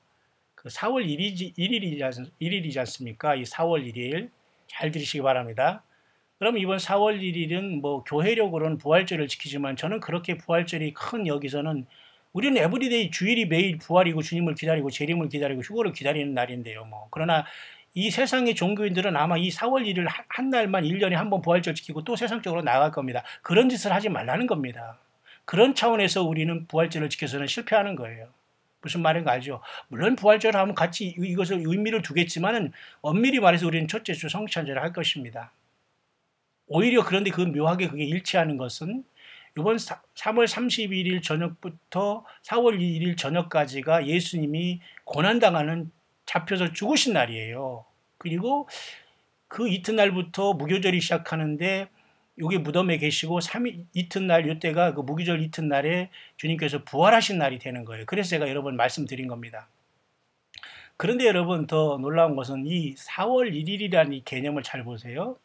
A: 그 4월 1일이지 않습니까? 이 4월 1일 잘 들으시기 바랍니다. 그럼 이번 4월 1일은 뭐 교회력으로는 부활절을 지키지만 저는 그렇게 부활절이 큰 여기서는 우리는 에브리데이 주일이 매일 부활이고 주님을 기다리고 재림을 기다리고 휴거를 기다리는 날인데요. 뭐 그러나 이 세상의 종교인들은 아마 이 4월 1일 한 날만 1년에 한 번 부활절 지키고 또 세상적으로 나갈 겁니다. 그런 짓을 하지 말라는 겁니다. 그런 차원에서 우리는 부활절을 지켜서는 실패하는 거예요. 무슨 말인가 알죠? 물론 부활절을 하면 같이 이것을 의미를 두겠지만은 엄밀히 말해서 우리는 첫째 주 성찬절을 할 것입니다. 오히려 그런데 그 묘하게 그게 일치하는 것은 이번 3월 31일 저녁부터 4월 2일 저녁까지가 예수님이 고난당하는 잡혀서 죽으신 날이에요. 그리고 그 이튿날부터 무교절이 시작하는데 여기 무덤에 계시고 이튿날 이때가 그 무교절 이튿날에 주님께서 부활하신 날이 되는 거예요. 그래서 제가 여러 번 말씀드린 겁니다. 그런데 여러분 더 놀라운 것은 이 4월 1일이라는 이 개념을 잘 보세요.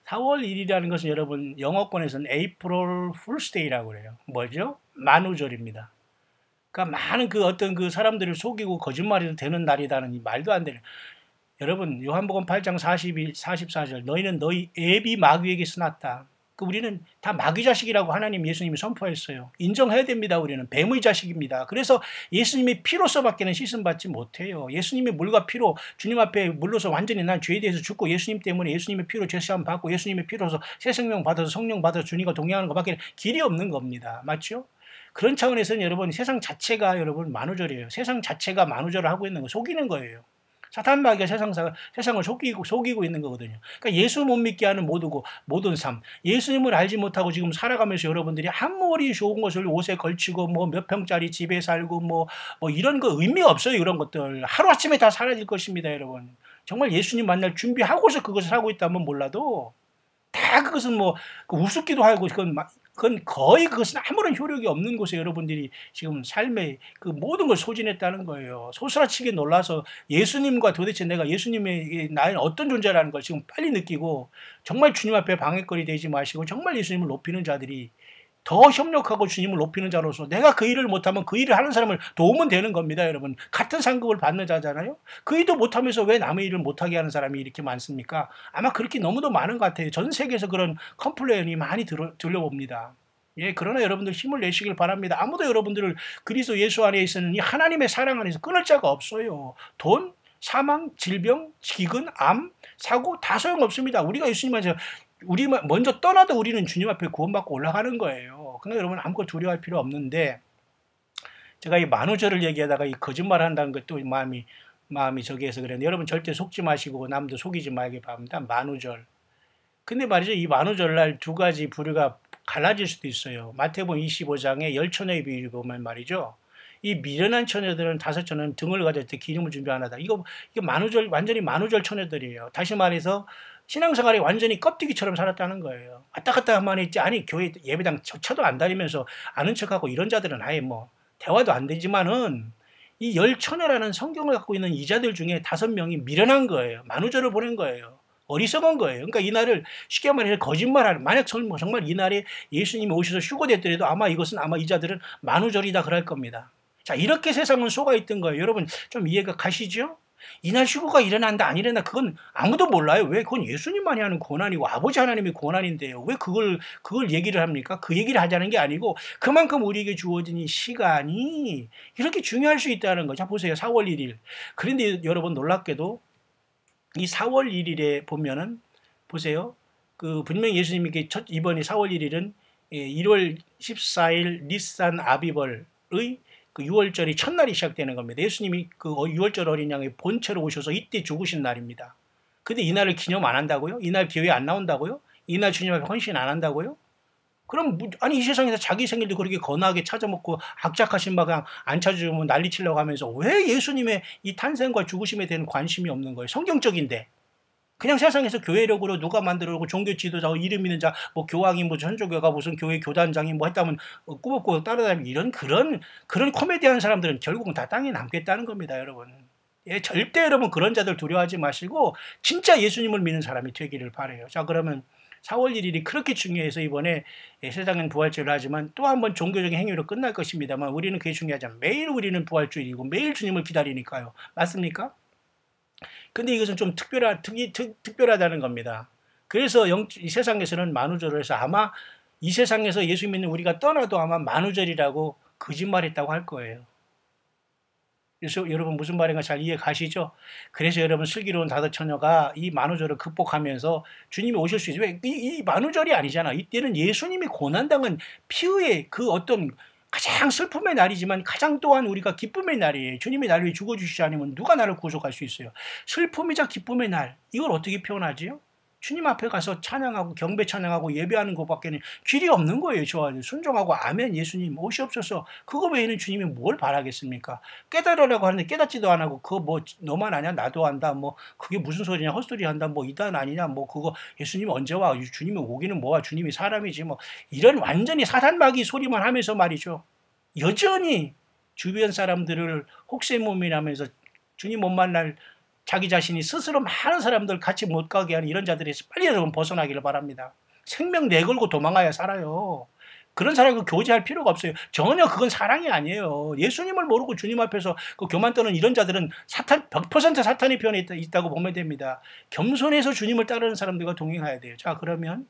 A: 4월 1일이라는 것은 여러분 영어권에서는 April Fool's Day라고 그래요. 뭐죠? 만우절입니다. 그러니까 많은 그 어떤 그 사람들을 속이고 거짓말해도 되는 날이다는 이 말도 안 되는. 여러분 요한복음 8장 44절 너희는 너희 애비 마귀에게 쓰났다. 그 우리는 다 마귀 자식이라고 하나님 예수님이 선포했어요. 인정해야 됩니다. 우리는 뱀의 자식입니다. 그래서 예수님의 피로서밖에는 씻음 받지 못해요. 예수님의 물과 피로 주님 앞에 물로서 완전히 난 죄에 대해서 죽고 예수님 때문에 예수님의 피로 죄사함 받고 예수님의 피로서 새 생명 받아서 성령 받아서 주님과 동행하는 것밖에 길이 없는 겁니다. 맞죠? 그런 차원에서는 여러분 세상 자체가 여러분 만우절이에요. 세상 자체가 만우절을 하고 있는 거 속이는 거예요. 사탄 마귀가 세상을 속이고 있는 거거든요. 그러니까 예수 못 믿게 하는 모든 삶, 예수님을 알지 못하고 지금 살아가면서 여러분들이 아무리 좋은 것을 옷에 걸치고 뭐 몇 평짜리 집에 살고 뭐 이런 거 의미가 없어요. 이런 것들 하루아침에 다 사라질 것입니다, 여러분. 정말 예수님 만날 준비하고서 그것을 하고 있다면 몰라도 다 그것은 뭐 우습기도 하고 그건 거의 그것은 아무런 효력이 없는 곳에 여러분들이 지금 삶의 그 모든 걸 소진했다는 거예요. 소스라치게 놀라서 예수님과 도대체 내가 예수님의 나는 어떤 존재라는 걸 지금 빨리 느끼고 정말 주님 앞에 방해거리 되지 마시고 정말 예수님을 높이는 자들이 더 협력하고 주님을 높이는 자로서 내가 그 일을 못하면 그 일을 하는 사람을 도우면 되는 겁니다, 여러분. 같은 상급을 받는 자잖아요. 그 일도 못하면서 왜 남의 일을 못하게 하는 사람이 이렇게 많습니까? 아마 그렇게 너무도 많은 것 같아요. 전 세계에서 그런 컴플레인이 많이 들려봅니다. 예, 그러나 여러분들 힘을 내시길 바랍니다. 아무도 여러분들을 그리스도 예수 안에 있는 이 하나님의 사랑 안에서 끊을 자가 없어요. 돈, 사망, 질병, 기근, 암, 사고 다 소용없습니다. 우리가 예수님 안에서 우리 먼저 떠나도 우리는 주님 앞에 구원받고 올라가는 거예요. 그러니까 여러분 아무것도 두려워할 필요 없는데 제가 이 만우절을 얘기하다가 이 거짓말 한다는 것도 마음이 저기해서 그랬는데 여러분 절대 속지 마시고 남도 속이지 말기 바랍니다. 만우절. 근데 말이죠. 이 만우절날 두 가지 부류가 갈라질 수도 있어요. 마태복음 25장에 열처녀의 비유 보면 말이죠. 이 미련한 처녀들은 5처녀는 등을 가질 때 기름을 준비 안 하다. 이거 만우절 완전히 만우절 처녀들이에요. 다시 말해서 신앙생활이 완전히 껍데기처럼 살았다는 거예요. 왔다 갔다 하면 있지. 아니 교회 예배당 쳐도 안 다니면서 아는 척하고 이런 자들은 아예 뭐 대화도 안 되지만은 이 열처녀라는 성경을 갖고 있는 이자들 중에 5명이 미련한 거예요. 만우절을 보낸 거예요. 어리석은 거예요. 그러니까 이 날을 쉽게 말해서 거짓말하는 만약 정말 이 날에 예수님이 오셔서 휴거됐더라도 아마 이것은 아마 이자들은 만우절이다 그럴 겁니다. 자, 이렇게 세상은 속아 있던 거예요. 여러분 좀 이해가 가시죠? 이날 휴거가 일어난다 안 일어난다 그건 아무도 몰라요. 왜? 그건 예수님만이 하는 권한이고 아버지 하나님의 권한인데요. 왜 그걸 얘기를 합니까? 그 얘기를 하자는 게 아니고 그만큼 우리에게 주어진 이 시간이 이렇게 중요할 수 있다는 거. 자 보세요. 4월 1일. 그런데 여러분 놀랍게도 이 4월 1일에 보면은 보세요. 그 분명히 예수님이 이번에 4월 1일은 1월 14일 니산 아비벌의 그 6월절이 첫날이 시작되는 겁니다. 예수님이 그 6월절 어린 양의 본체로 오셔서 이때 죽으신 날입니다. 근데 이날을 기념 안 한다고요? 이날 교회 안 나온다고요? 이날 주님 앞에 헌신 안 한다고요? 그럼 아니 이 세상에서 자기 생일도 그렇게 거나하게 찾아먹고 악착하신 바 그냥 안 찾아주면 난리치려고 하면서 왜 예수님의 이 탄생과 죽으심에 대한 관심이 없는 거예요? 성경적인데. 그냥 세상에서 교회력으로 누가 만들어오고 종교 지도자, 이름 있는 자, 뭐 교황이 뭐 천주교가 무슨 교회 교단장이 뭐 했다면 꾸벅꾸벅 따라다니는 이런 그런 코미디한 사람들은 결국은 다 땅에 남겠다는 겁니다, 여러분. 예, 절대 여러분 그런 자들 두려워하지 마시고 진짜 예수님을 믿는 사람이 되기를 바라요. 자, 그러면 4월 1일이 그렇게 중요해서 이번에 세상은 부활절을 하지만 또 한 번 종교적인 행위로 끝날 것입니다만 우리는 그게 중요하지 않아요. 매일 우리는 부활주일이고 매일 주님을 기다리니까요. 맞습니까? 근데 이것은 좀 특별하다는 겁니다. 그래서 이 세상에서는 만우절을 해서 아마 이 세상에서 예수 믿는 우리가 떠나도 아마 만우절이라고 거짓말했다고 할 거예요. 그래서 여러분 무슨 말인가 잘 이해 가시죠? 그래서 여러분 슬기로운 다섯 처녀가 이 만우절을 극복하면서 주님이 오실 수 있어요. 왜? 이 만우절이 아니잖아. 이때는 예수님이 고난당한 피의의 그 어떤 가장 슬픔의 날이지만 가장 또한 우리가 기쁨의 날이에요. 주님이 나를 위해 죽어주시지 않으면 누가 나를 구속할 수 있어요. 슬픔이자 기쁨의 날. 이걸 어떻게 표현하지요? 주님 앞에 가서 찬양하고 경배 찬양하고 예배하는 것밖에는 길이 없는 거예요. 저한테 순종하고 아멘 예수님 오시옵소서. 그거 외에는 주님이 뭘 바라겠습니까? 깨달으라고 하는데 깨닫지도 안 하고 그거 뭐 너만 아냐 나도 안다 뭐 그게 무슨 소리냐 헛소리 한다 뭐 이단 아니냐 뭐 그거 예수님 언제 와 주님이 오기는 뭐야 주님이 사람이지 뭐 이런 완전히 사단마귀 소리만 하면서 말이죠. 여전히 주변 사람들을 혹세무민하면서 주님 못 만날 자기 자신이 스스로 많은 사람들 같이 못 가게 하는 이런 자들에서 빨리 여러분 벗어나기를 바랍니다. 생명 내걸고 도망가야 살아요. 그런 사람과 교제할 필요가 없어요. 전혀 그건 사랑이 아니에요. 예수님을 모르고 주님 앞에서 그 교만 떠는 이런 자들은 100% 사탄의 편에 있다고 보면 됩니다. 겸손해서 주님을 따르는 사람들과 동행해야 돼요. 자, 그러면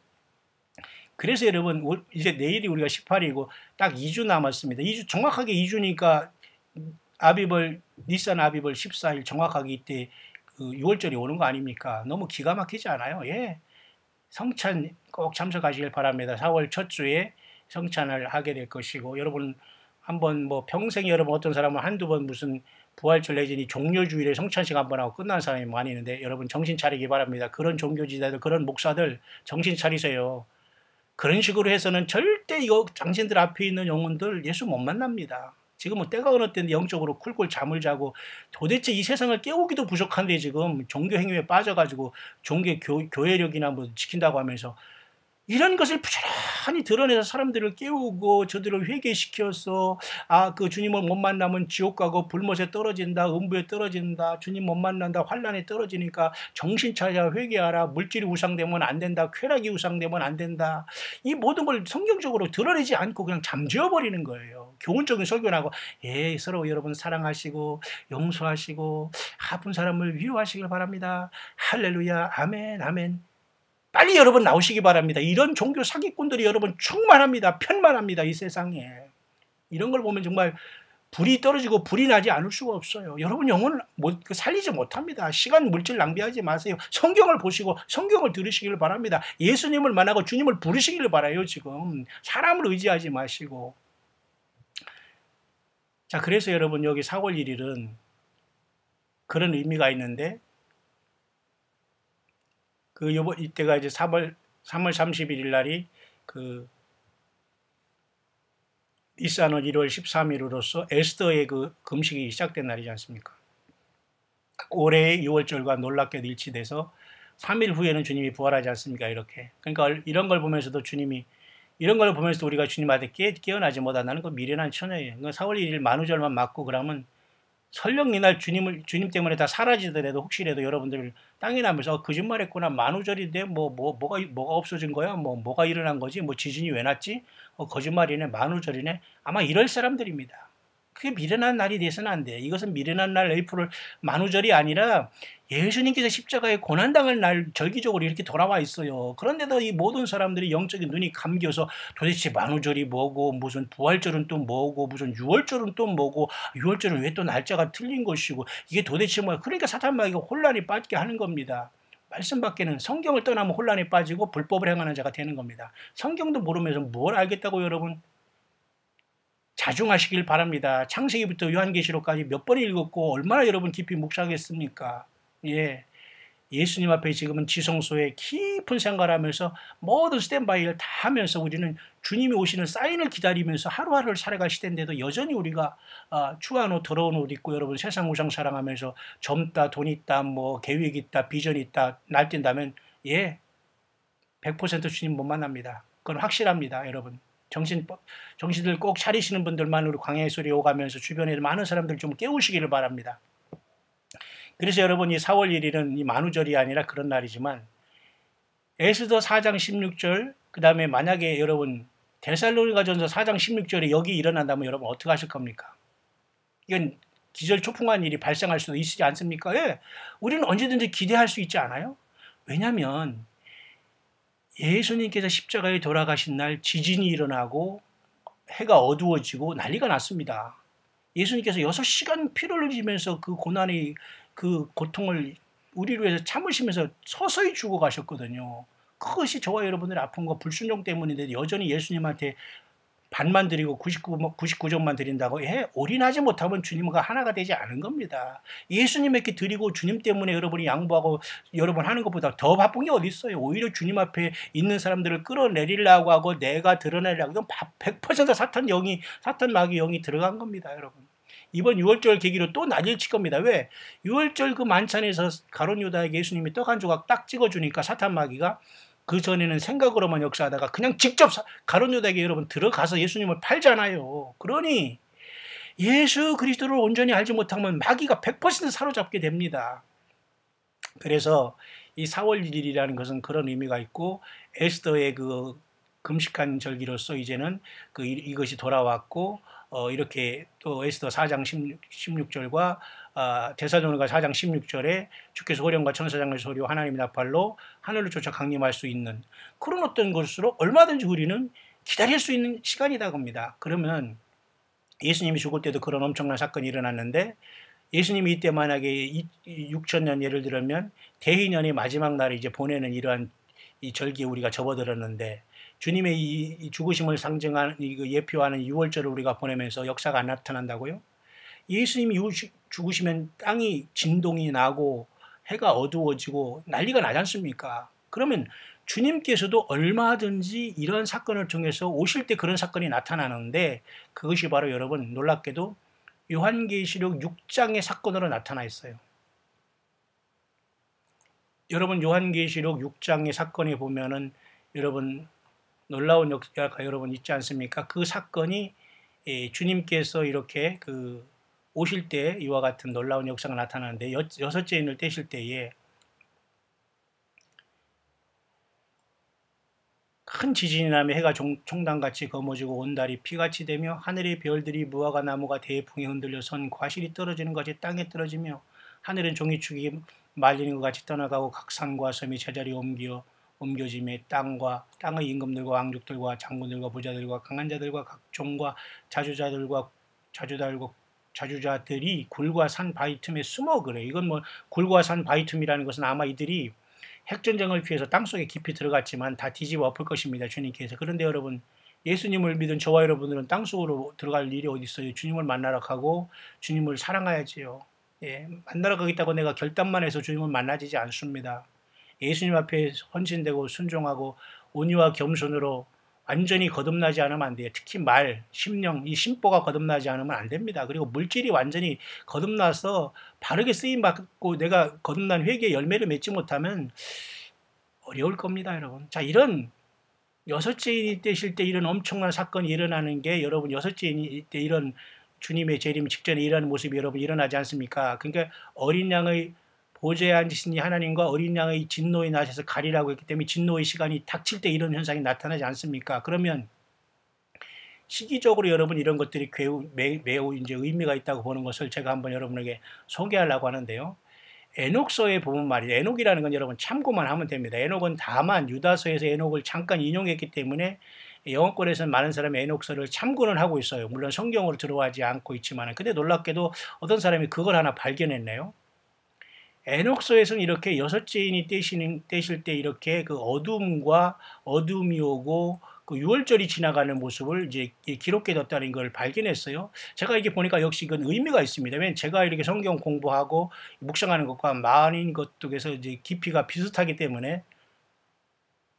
A: 그래서 여러분 이제 내일이 우리가 18일이고 딱 2주 남았습니다. 2주 정확하게 2주니까 니산 아비벌 14일 정확하게 이때 그 6월절이 오는 거 아닙니까? 너무 기가 막히지 않아요? 예. 성찬 꼭 참석하시길 바랍니다. 4월 첫 주에 성찬을 하게 될 것이고 여러분 한번 뭐 평생 여러분 어떤 사람은 한두 번 무슨 부활절 내지니 종료주일에 성찬식 한번 하고 끝난 사람이 많이 있는데 여러분 정신 차리기 바랍니다. 그런 종교지자들 그런 목사들 정신 차리세요. 그런 식으로 해서는 절대 이거 당신들 앞에 있는 영혼들 예수 못 만납니다. 지금 뭐 때가 어느 때인데 영적으로 쿨쿨 잠을 자고 도대체 이 세상을 깨우기도 부족한데 지금 종교 행위에 빠져가지고 교회력이나 뭐 지킨다고 하면서 이런 것을 부지런히 드러내서 사람들을 깨우고 저들을 회개시켜서 그 주님을 못 만나면 지옥 가고 불못에 떨어진다 음부에 떨어진다 주님 못 만난다 환란에 떨어지니까 정신 차려 회개하라 물질이 우상되면 안 된다 쾌락이 우상되면 안 된다 이 모든 걸 성경적으로 드러내지 않고 그냥 잠재워버리는 거예요. 교훈적인 설교를 하고 서로 여러분 사랑하시고 용서하시고 아픈 사람을 위로하시길 바랍니다. 할렐루야 아멘 아멘. 빨리 여러분 나오시기 바랍니다. 이런 종교 사기꾼들이 여러분 충만합니다. 편만합니다. 이 세상에. 이런 걸 보면 정말 불이 떨어지고 불이 나지 않을 수가 없어요. 여러분 영혼을 살리지 못합니다. 시간 물질 낭비하지 마세요. 성경을 보시고 성경을 들으시기를 바랍니다. 예수님을 만나고 주님을 부르시기를 바라요. 지금 사람을 의지하지 마시고. 자, 그래서 여러분 여기 4월 1일은 그런 의미가 있는데 이때가 이제 3월 31일 날이 니산월 1월 13일으로서 에스더의 그 금식이 시작된 날이지 않습니까? 올해의 6월절과 놀랍게 일치돼서 3일 후에는 주님이 부활하지 않습니까? 이렇게. 그러니까 이런 걸 보면서도 우리가 주님한테 깨어나지 못한다는 거 미련한 처녀예요. 그러니까 4월 1일 만우절만 맞고 그러면 설령 이날 주님 때문에 다 사라지더라도 혹시라도 여러분들 땅에 나면서 거짓말했구나 만우절인데 뭐가 없어진 거야 뭐가 일어난 거지 뭐 지진이 왜 났지 거짓말이네 만우절이네 아마 이럴 사람들입니다. 그게 미련한 날이 돼서는 안 돼. 이것은 미련한 날 에이프릴 만우절이 아니라 예수님께서 십자가에 고난당할 날 절기적으로 이렇게 돌아와 있어요. 그런데도 이 모든 사람들이 영적인 눈이 감겨서 도대체 만우절이 뭐고 무슨 부활절은 또 뭐고 무슨 유월절은 또 뭐고 유월절은 왜 또 날짜가 틀린 것이고 이게 도대체 뭐야. 그러니까 사탄마귀가 혼란이 빠지게 하는 겁니다. 말씀 밖에는 성경을 떠나면 혼란에 빠지고 불법을 행하는 자가 되는 겁니다. 성경도 모르면서 뭘 알겠다고 여러분. 자중하시길 바랍니다. 창세기부터 요한계시록까지 몇 번 읽었고 얼마나 여러분 깊이 묵상했습니까? 예, 예수님 앞에 지금은 지성소에 깊은 생활하면서 모든 스탠바이를 다 하면서 우리는 주님이 오시는 사인을 기다리면서 하루하루를 살아갈 시대인데도 여전히 우리가 추한 옷, 더러운 옷 입고 여러분 세상 우상 사랑하면서 젊다, 돈 있다, 뭐 계획 있다, 비전 있다 날뛴다면 예, 100% 주님 못 만납니다. 그건 확실합니다, 여러분. 정신들 꼭 차리시는 분들만 우리 광야의 소리 오가면서 주변에 많은 사람들 좀 깨우시기를 바랍니다. 그래서 여러분 이 4월 1일은 이 만우절이 아니라 그런 날이지만 에스더 4장 16절 그 다음에 만약에 여러분 데살로니가전서 4장 16절에 여기 일어난다면 여러분 어떻게 하실 겁니까? 이건 기절초풍한 일이 발생할 수도 있지 않습니까? 예, 우리는 언제든지 기대할 수 있지 않아요? 왜냐하면 예수님께서 십자가에 돌아가신 날 지진이 일어나고 해가 어두워지고 난리가 났습니다. 예수님께서 6시간 피를 흘리면서 그 고난의 그 고통을 우리를 위해서 참으시면서 서서히 죽어가셨거든요. 그것이 저와 여러분들의 아픔과 불순종 때문인데 여전히 예수님한테 반만 드리고 99점만 드린다고 올인하지 못하면 주님과 하나가 되지 않은 겁니다. 예수님에게 드리고 주님 때문에 여러분이 양보하고 여러분 하는 것보다 더 바쁜 게 어디 있어요. 오히려 주님 앞에 있는 사람들을 끌어내리려고 하고 내가 드러내려고 하면 100% 사탄 마귀 영이 들어간 겁니다, 여러분. 이번 6월절 계기로 또 난리를 칠 겁니다. 왜? 6월절 그 만찬에서 가룟 유다에게 예수님이 떡 한 조각 딱 찍어주니까 사탄 마귀가 그 전에는 생각으로만 역사하다가 그냥 직접 가룟 유다에게 여러분 들어가서 예수님을 팔잖아요. 그러니 예수 그리스도를 온전히 알지 못하면 마귀가 100% 사로잡게 됩니다. 그래서 이 4월 1일이라는 것은 그런 의미가 있고 에스더의 그 금식한 절기로서 이제는 이것이 돌아왔고 이렇게 또 에스더 4장 16절과 데살로니가 4장 16절에 주께서 호령과 천사장의 소리와 하나님의 나팔로 하늘을 쫓아 강림할 수 있는 그런 어떤 것으로 얼마든지 우리는 기다릴 수 있는 시간이다 겁니다. 그러면 예수님이 죽을 때도 그런 엄청난 사건이 일어났는데 예수님이 이때 만약에 6천년 예를 들면 대희년의 마지막 날에 이제 보내는 이러한 이 절기에 우리가 접어들었는데 주님의 이 죽으심을 상징하는 예표하는 6월절을 우리가 보내면서 역사가 안 나타난다고요? 예수님이 죽으시면 땅이 진동이 나고 해가 어두워지고 난리가 나지 않습니까? 그러면 주님께서도 얼마든지 이런 사건을 통해서 오실 때 그런 사건이 나타나는데 그것이 바로 여러분 놀랍게도 요한계시록 6장의 사건으로 나타나 있어요. 여러분 요한계시록 6장의 사건에 보면은 여러분 놀라운 역사가 여러분 있지 않습니까? 그 사건이 주님께서 이렇게 오실 때 이와 같은 놀라운 역사가 나타나는데 여섯째 인을 떼실 때에 큰 지진이 나며 해가 총단같이 검어지고 온 달이 피같이 되며 하늘의 별들이 무화과 나무가 대풍에 흔들려 선 과실이 떨어지는 것 같이 땅에 떨어지며 하늘은 종이축이 말리는 것 같이 떠나가고 각 산과 섬이 제자리에 옮겨짐에 땅의 임금들과 왕족들과 장군들과 부자들과 강한 자들과 각 종과 자주자들이 굴과 산 바위 틈에 숨어 그래. 이건 뭐 굴과 산 바위 틈이라는 것은 아마 이들이 핵전쟁을 피해서 땅속에 깊이 들어갔지만 다 뒤집어 엎을 것입니다. 주님께서. 그런데 여러분 예수님을 믿은 저와 여러분들은 땅속으로 들어갈 일이 어디 있어요. 주님을 만나러 가고 주님을 사랑해야지요. 예, 만나러 가겠다고 내가 결단만 해서 주님을 만나지지 않습니다. 예수님 앞에 헌신되고 순종하고 온유와 겸손으로 완전히 거듭나지 않으면 안 돼요. 특히 심령, 이 심보가 거듭나지 않으면 안 됩니다. 그리고 물질이 완전히 거듭나서 바르게 쓰임받고 내가 거듭난 회개의 열매를 맺지 못하면 어려울 겁니다, 여러분. 자, 이런 여섯째 인이 되실 때 이런 엄청난 사건이 일어나는 게 여러분 여섯째 인이 때 이런 주님의 재림 직전에 이런 모습이 여러분 일어나지 않습니까? 그러니까 어린 양의 보좌에 앉으신 하나님과 어린 양의 진노의 낯에서 가리라고 했기 때문에 진노의 시간이 닥칠 때 이런 현상이 나타나지 않습니까? 그러면 시기적으로 여러분 이런 것들이 매우 이제 의미가 있다고 보는 것을 제가 한번 여러분에게 소개하려고 하는데요. 에녹서에 보면 말이죠. 에녹이라는 건 여러분 참고만 하면 됩니다. 에녹은 다만 유다서에서 에녹을 잠깐 인용했기 때문에 영어권에서는 많은 사람이 에녹서를 참고는 하고 있어요. 물론 성경으로 들어가지 않고 있지만, 근데 놀랍게도 어떤 사람이 그걸 하나 발견했네요. 에녹서에서는 이렇게 여섯째 인이 떼실 때 이렇게 그 어둠이 오고 그 유월절이 지나가는 모습을 이제 기록해뒀다는 걸 발견했어요. 제가 이게 보니까 역시 그건 의미가 있습니다. 왜냐면 제가 이렇게 성경 공부하고 묵상하는 것과 많은 것쪽에서 이제 깊이가 비슷하기 때문에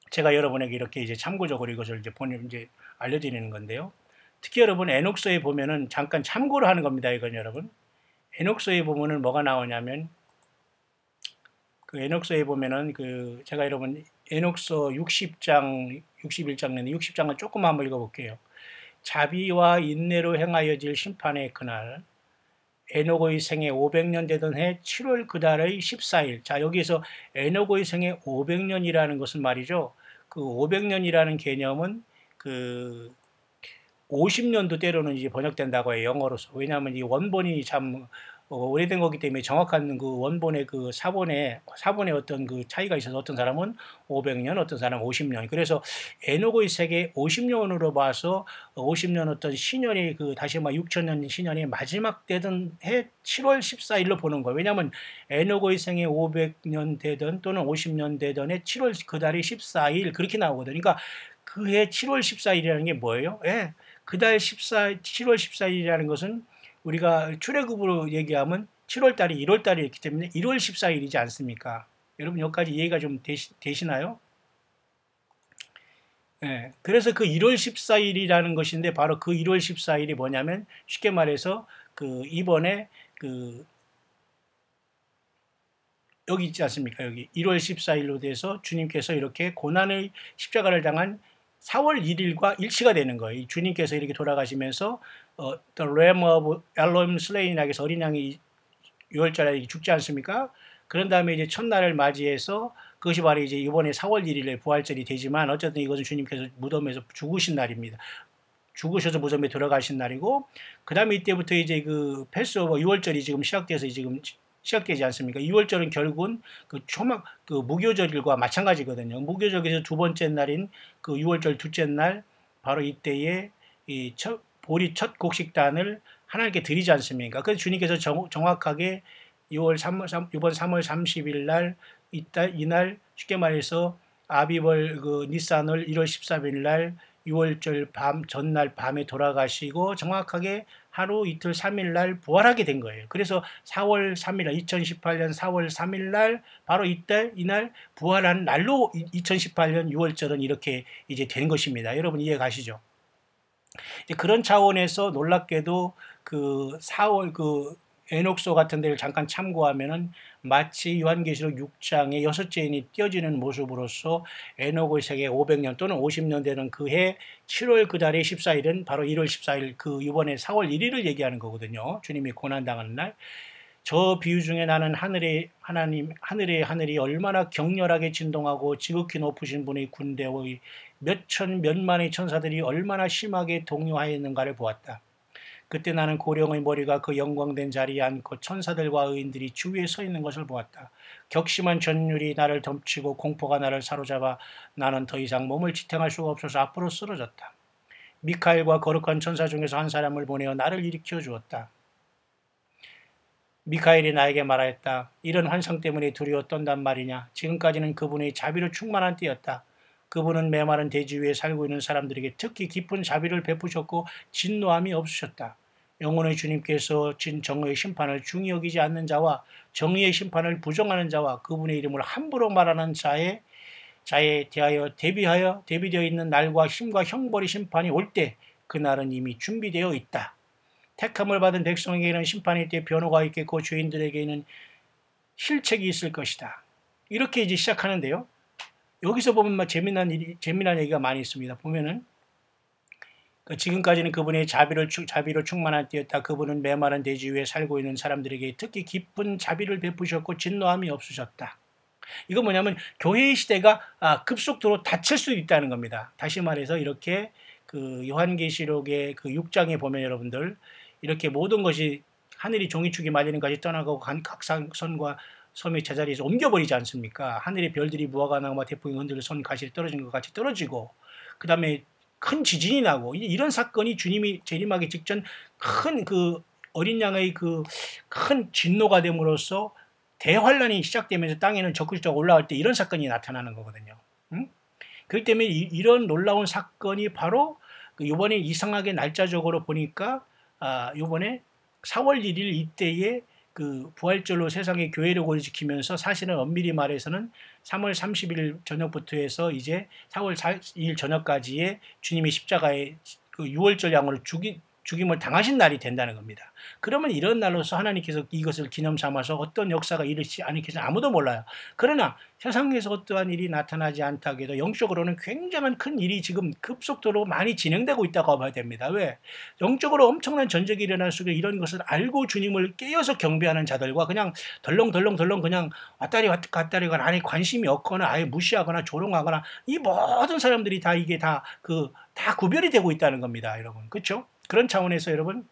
A: 제가 여러분에게 이렇게 이제 참고적으로 이것을 이제 알려드리는 건데요. 특히 여러분 에녹서에 보면은 잠깐 참고를 하는 겁니다. 이건 여러분. 에녹서에 보면은 뭐가 나오냐면 그 에녹서에 보면은 그 제가 여러분 에녹서 60장, 61장인데 60장을 조금 한번 읽어볼게요. 자비와 인내로 행하여질 심판의 그날, 에녹의 생애 500년 되던 해 7월 그달의 14일. 자, 여기에서 에녹의 생애 500년이라는 것은 말이죠. 그 500년이라는 개념은 그 50년도 때로는 이제 번역된다고 해요, 영어로서. 왜냐하면 이 원본이 참 오래된 거기 때문에 정확한 그 원본의 그 사본의 어떤 그 차이가 있어서 어떤 사람은 500년, 어떤 사람은 50년. 그래서 에녹의 세계 50년으로 봐서 50년 어떤 신년이 그 다시 말 6천년 신년이 마지막 되던 해 7월 14일로 보는 거예요. 왜냐하면 에녹의 생에 500년 되던 또는 50년 되던 해 7월 그 달이 14일 그렇게 나오거든요. 그러니까 그 해 7월 14일이라는 게 뭐예요? 예. 그달 7월 14일이라는 것은 우리가 출애굽으로 얘기하면 7월 달이 1월 달이 있기 때문에 1월 14일이지 않습니까? 여러분 여기까지 이해가 좀 되시나요? 예. 그래서 그 1월 14일이라는 것인데 바로 그 1월 14일이 뭐냐면 쉽게 말해서 그 이번에 그 여기 있지 않습니까? 여기 1월 14일로 돼서 주님께서 이렇게 고난의 십자가를 당한 4월 1일과 일치가 되는 거예요. 주님께서 이렇게 돌아가시면서 The Lamb of Elohim Slain이라고 해서 어린 양이 6월절에 죽지 않습니까? 그런 다음에 이제 첫날을 맞이해서 그것이 바로 이제 이번에 4월 1일에 부활절이 되지만 어쨌든 이것은 주님께서 무덤에서 죽으신 날입니다. 죽으셔서 무덤에 들어가신 날이고 그 다음에 이때부터 이제 그 패스오버 6월절이 지금 시작되지 않습니까? 2월절은 결국은 그 무교절일과 마찬가지거든요. 무교절에서 두 번째 날인 그 6월절 둘째 날 바로 이때에 보리 첫 곡식단을 하나님께 드리지 않습니까? 그래서 주님께서 정확하게 이번 3월 30일 날 이날 쉽게 말해서 아비벌 그 니산을 1월 13일 날 6월절 전날 밤에 돌아가시고 정확하게 하루 이틀 3일 날 부활하게 된 거예요. 그래서 4월 3일 날 2018년 4월 3일 날 바로 이날 부활한 날로 2018년 6월절은 이렇게 이제 된 것입니다. 여러분 이해 가시죠? 이제 그런 차원에서 놀랍게도 그 4월 그 에녹서 같은 데를 잠깐 참고하면은 마치 요한계시록 6장의 여섯째 인이 띄어지는 모습으로서 에녹의 세계 500년 또는 50년 되는 그 해 7월 그 달의 14일은 바로 1월 14일 그 이번에 4월 1일을 얘기하는 거거든요. 주님이 고난당하는 날. 저 비유 중에 나는 하늘의 하늘이 얼마나 격렬하게 진동하고 지극히 높으신 분의 군대의 몇천 몇만의 천사들이 얼마나 심하게 동요하였는가를 보았다. 그때 나는 고령의 머리가 그 영광된 자리에 앉고 천사들과 의인들이 주위에 서 있는 것을 보았다. 격심한 전율이 나를 덮치고 공포가 나를 사로잡아 나는 더 이상 몸을 지탱할 수가 없어서 앞으로 쓰러졌다. 미카엘과 거룩한 천사 중에서 한 사람을 보내어 나를 일으켜 주었다. 미카엘이 나에게 말하였다. 이런 환상 때문에 두려워 떤단 말이냐. 지금까지는 그분의 자비로 충만한 때였다. 그분은 메마른 대지 위에 살고 있는 사람들에게 특히 깊은 자비를 베푸셨고 진노함이 없으셨다. 영혼의 주님께서 정의의 심판을 중히 여기지 않는 자와 정의의 심판을 부정하는 자와 그분의 이름을 함부로 말하는 자에 대하여 대비되어 있는 날과 힘과 형벌의 심판이 올 때 그날은 이미 준비되어 있다. 택함을 받은 백성에게는 심판의 때 변호가 있겠고 죄인들에게는 실책이 있을 것이다. 이렇게 이제 시작하는데요. 여기서 보면 재미난 얘기가 많이 있습니다. 보면은 지금까지는 그분의 자비로 충만한 때였다. 그분은 메마른 대지 위에 살고 있는 사람들에게 특히 깊은 자비를 베푸셨고 진노함이 없으셨다. 이건 뭐냐면 교회의 시대가 급속도로 닫힐 수 있다는 겁니다. 다시 말해서 이렇게 그 요한계시록의 그 6장에 보면 여러분들 이렇게 모든 것이 하늘이 종이축이 말리는 것이 떠나가고 각산선과 섬이 제자리에서 옮겨버리지 않습니까? 하늘의 별들이 무화과 나무와 태풍이 흔들려 선 가시에 떨어진 것 같이 떨어지고 그 다음에 큰 지진이 나고 이런 사건이 주님이 재림하기 직전 큰 그 어린 양의 그 큰 진노가 됨으로써 대환란이 시작되면서 땅에는 적극적으로 올라갈 때 이런 사건이 나타나는 거거든요. 응? 그렇기 때문에 이런 놀라운 사건이 바로 이번에 이상하게 날짜적으로 보니까 이번에 4월 1일 이때에 그 부활절로 세상의 교회력을 지키면서 사실은 엄밀히 말해서는 3월 30일 저녁부터 해서 이제 4월 4일 저녁까지의 주님이 십자가에 그 6월절 양으로 죽임을 당하신 날이 된다는 겁니다. 그러면 이런 날로서 하나님께서 이것을 기념 삼아서 어떤 역사가 일으키지 않을지 아무도 몰라요. 그러나 세상에서 어떠한 일이 나타나지 않다고 해도 영적으로는 굉장한 큰 일이 지금 급속도로 많이 진행되고 있다고 봐야 됩니다. 왜? 영적으로 엄청난 전쟁이 일어날 속에 이런 것을 알고 주님을 깨어서 경배하는 자들과 그냥 덜렁덜렁 그냥 왔다리 갔다리가 안에 관심이 없거나 아예 무시하거나 조롱하거나 이 모든 사람들이 다 이게 다 구별이 되고 있다는 겁니다, 여러분. 그렇죠? 그런 차원에서 여러분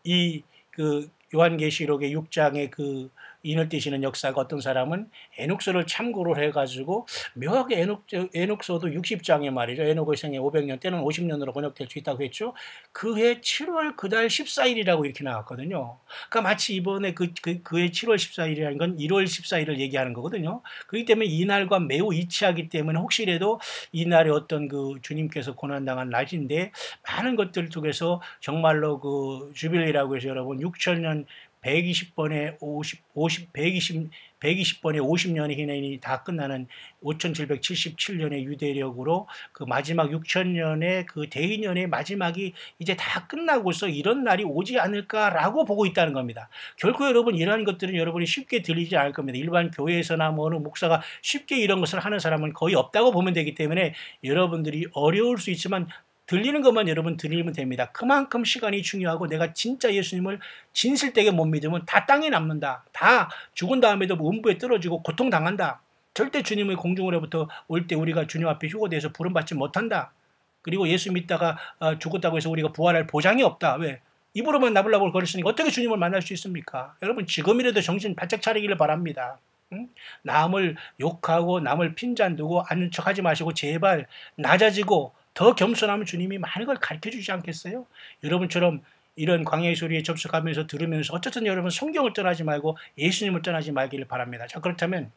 A: 이 그 요한계시록의 6장의 그 인을 띄시는 역사가 어떤 사람은 에녹서를 참고를 해가지고 묘하게 에녹서도 60장에 말이죠. 에녹의 생애 500년 때는 50년으로 번역될 수 있다고 했죠. 그해 7월 그달 14일이라고 이렇게 나왔거든요. 그러니까 마치 이번에 그해 7월 14일이라는 건 1월 14일을 얘기하는 거거든요. 그렇기 때문에 이 날과 매우 일치하기 때문에 혹시라도 이 날에 어떤 그 주님께서 고난당한 날인데 많은 것들 속에서 정말로 그 주빌리라고 해서 여러분 6천년 120번에 120번에 50년의 희년이 다 끝나는 5777년의 유대력으로 그 마지막 6000년의 그 대인년의 마지막이 이제 다 끝나고서 이런 날이 오지 않을까라고 보고 있다는 겁니다. 결코 여러분 이러한 것들은 여러분이 쉽게 들리지 않을 겁니다. 일반 교회에서나 뭐 어느 목사가 쉽게 이런 것을 하는 사람은 거의 없다고 보면 되기 때문에 여러분들이 어려울 수 있지만 들리는 것만 여러분 들리면 됩니다. 그만큼 시간이 중요하고 내가 진짜 예수님을 진실되게 못 믿으면 다 땅에 남는다. 다 죽은 다음에도 음부에 떨어지고 고통당한다. 절대 주님의 공중으로부터 올 때 우리가 주님 앞에 휴거돼서 부름받지 못한다. 그리고 예수 믿다가 죽었다고 해서 우리가 부활할 보장이 없다. 왜? 입으로만 나불나불 거렸으니까 어떻게 주님을 만날 수 있습니까? 여러분 지금이라도 정신 바짝 차리기를 바랍니다. 응? 남을 욕하고 남을 핀잔두고 아는 척하지 마시고 제발 낮아지고 더 겸손하면 주님이 많은 걸 가르쳐주지 않겠어요? 여러분처럼 이런 광야의 소리에 접속하면서 들으면서 어쨌든 여러분 성경을 떠나지 말고 예수님을 떠나지 말기를 바랍니다. 자, 그렇다면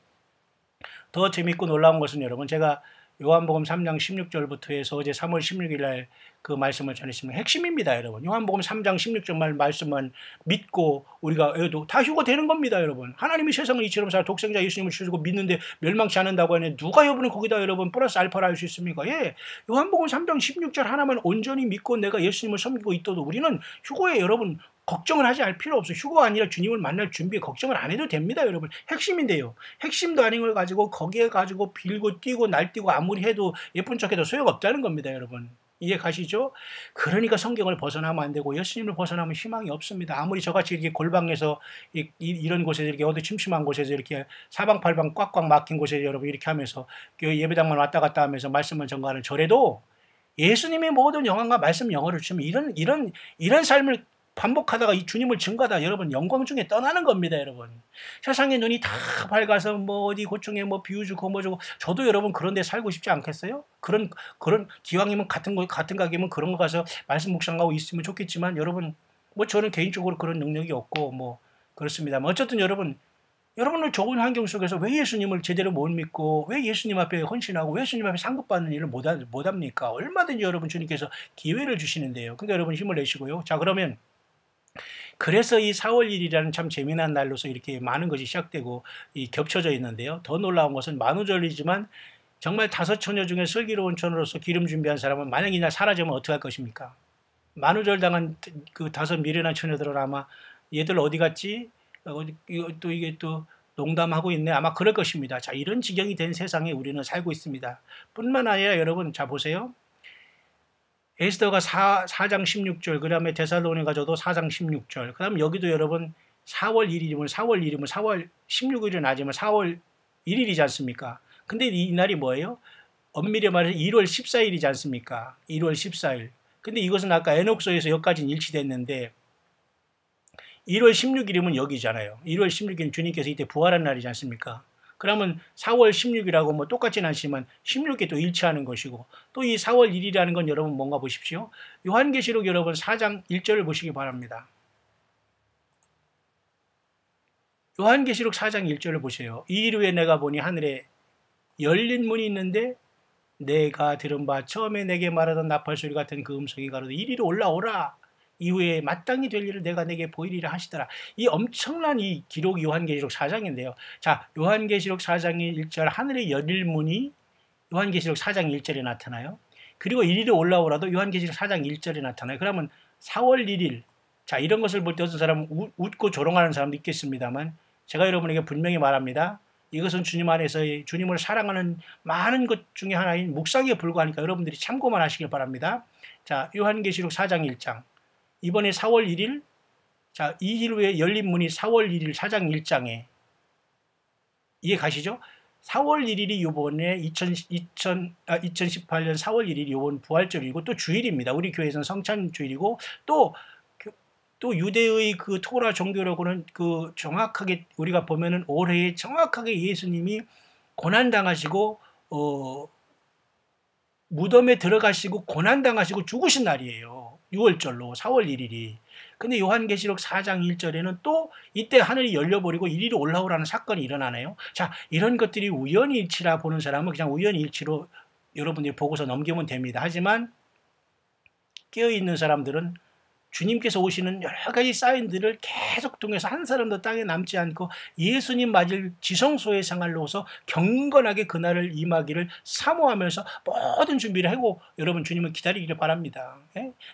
A: 더 재밌고 놀라운 것은 여러분 제가 요한복음 3장 16절부터 해서 어제 3월 16일 날 그 말씀을 전했으면 핵심입니다, 여러분. 요한복음 3장 16절 말씀만 믿고 우리가 다 휴거되는 겁니다, 여러분. 하나님이 세상을 이처럼 독생자 예수님을 주시고 믿는데 멸망치 않는다고 하니 누가 여러분은 거기다 여러분 플러스 알파를 할 수 있습니까? 예. 요한복음 3장 16절 하나만 온전히 믿고 내가 예수님을 섬기고 있어도 우리는 휴거에 여러분 걱정을 하지 않을 필요 없어요. 휴거가 아니라 주님을 만날 준비에 걱정을 안 해도 됩니다, 여러분. 핵심인데요. 핵심도 아닌 걸 가지고 거기에 가지고 빌고 뛰고 날뛰고 아무리 해도 예쁜 척해도 소용없다는 겁니다, 여러분. 이해 가시죠? 그러니까 성경을 벗어나면 안 되고 예수님을 벗어나면 희망이 없습니다. 아무리 저같이 이렇게 골방에서 이런 곳에서 이렇게 어디 침침한 곳에서 이렇게 사방팔방 꽉꽉 막힌 곳에서 여러분 이렇게 하면서 예배당만 왔다 갔다 하면서 말씀을 전가하는 저래도 예수님의 모든 영광과 말씀 영어를 주면 이런 삶을 반복하다가 이 주님을 증거하다 여러분 영광 중에 떠나는 겁니다, 여러분. 세상의 눈이 다 밝아서 뭐 어디 고충에 뭐 비유주고 뭐 주고 저도 여러분 그런 데 살고 싶지 않겠어요? 그런 기왕이면 같은 가게면 그런 거 가서 말씀 묵상하고 있으면 좋겠지만 여러분 뭐 저는 개인적으로 그런 능력이 없고 뭐 그렇습니다만 어쨌든 여러분은 좋은 환경 속에서 왜 예수님을 제대로 못 믿고 왜 예수님 앞에 헌신하고 왜 예수님 앞에 상급받는 일을 못합니까? 얼마든지 여러분 주님께서 기회를 주시는데요. 그러니까 여러분 힘을 내시고요. 자, 그러면 그래서 이 4월 1일이라는 참 재미난 날로서 이렇게 많은 것이 시작되고 겹쳐져 있는데요. 더 놀라운 것은 만우절이지만 정말 5처녀 중에 슬기로운 처녀로서 기름 준비한 사람은 만약 이날 사라지면 어떻게 할 것입니까? 만우절 당한 그 5 미련한 처녀들은 아마 얘들 어디 갔지? 이게 또 농담하고 있네. 아마 그럴 것입니다. 자, 이런 지경이 된 세상에 우리는 살고 있습니다. 뿐만 아니라 여러분 자 보세요. 에스더가 4장 16절, 그 다음에 데살로니가서도 4장 16절, 그 다음 여기도 여러분 4월 16일은 아니지만 4월 1일이지 않습니까? 근데 이 날이 뭐예요? 엄밀히 말해서 1월 14일이지 않습니까? 1월 14일. 근데 이것은 아까 에녹서에서 여기까지는 일치됐는데 1월 16일이면 여기잖아요. 1월 16일은 주님께서 이때 부활한 날이지 않습니까? 그러면 4월 16일하고 뭐 똑같지는 않지만 16에 또 일치하는 것이고 또 이 4월 1일이라는 건 여러분 뭔가 보십시오. 요한계시록 여러분 4장 1절을 보시기 바랍니다. 요한계시록 4장 1절을 보세요. 이 일 후에 내가 보니 하늘에 열린 문이 있는데 내가 들은 바 처음에 내게 말하던 나팔소리 같은 그 음성이 가로되 이리로 올라오라. 이후에 마땅히 될 일을 내가 내게 보이리라 하시더라. 이 엄청난 이 기록 요한계시록 4장인데요. 자, 요한계시록 4장 1절 하늘의 열린 문이 요한계시록 4장 1절에 나타나요. 그리고 이리로 올라오라도 요한계시록 4장 1절에 나타나요. 그러면 4월 1일 자 이런 것을 볼 때 어떤 사람은 웃고 조롱하는 사람도 있겠습니다만 제가 여러분에게 분명히 말합니다. 이것은 주님 안에서 주님을 사랑하는 많은 것 중에 하나인 묵상에 불과하니까 여러분들이 참고만 하시길 바랍니다. 자, 요한계시록 4장 1장 이번에 4월 1일 자, 이 일 후에 열린 문이 4월 1일 4장 1장에 이해 가시죠? 4월 1일이 요번에 2018년 4월 1일이 요번 부활절이고 또 주일입니다. 우리 교회에서는 성찬 주일이고 또 유대의 그 토라 종교라고는 그 정확하게 우리가 보면은 올해에 정확하게 예수님이 고난당하시고 무덤에 들어가시고 고난당하시고 죽으신 날이에요. 6월절로 4월 1일이. 근데 요한계시록 4장 1절에는 또 이때 하늘이 열려버리고 이리로 올라오라는 사건이 일어나네요. 자, 이런 것들이 우연히 일치라 보는 사람은 그냥 우연히 일치로 여러분들이 보고서 넘기면 됩니다. 하지만 깨어있는 사람들은 주님께서 오시는 여러 가지 사인들을 계속 통해서 한 사람도 땅에 남지 않고 예수님 맞을 지성소의 생활로서 경건하게 그날을 임하기를 사모하면서 모든 준비를 하고 여러분 주님을 기다리기를 바랍니다.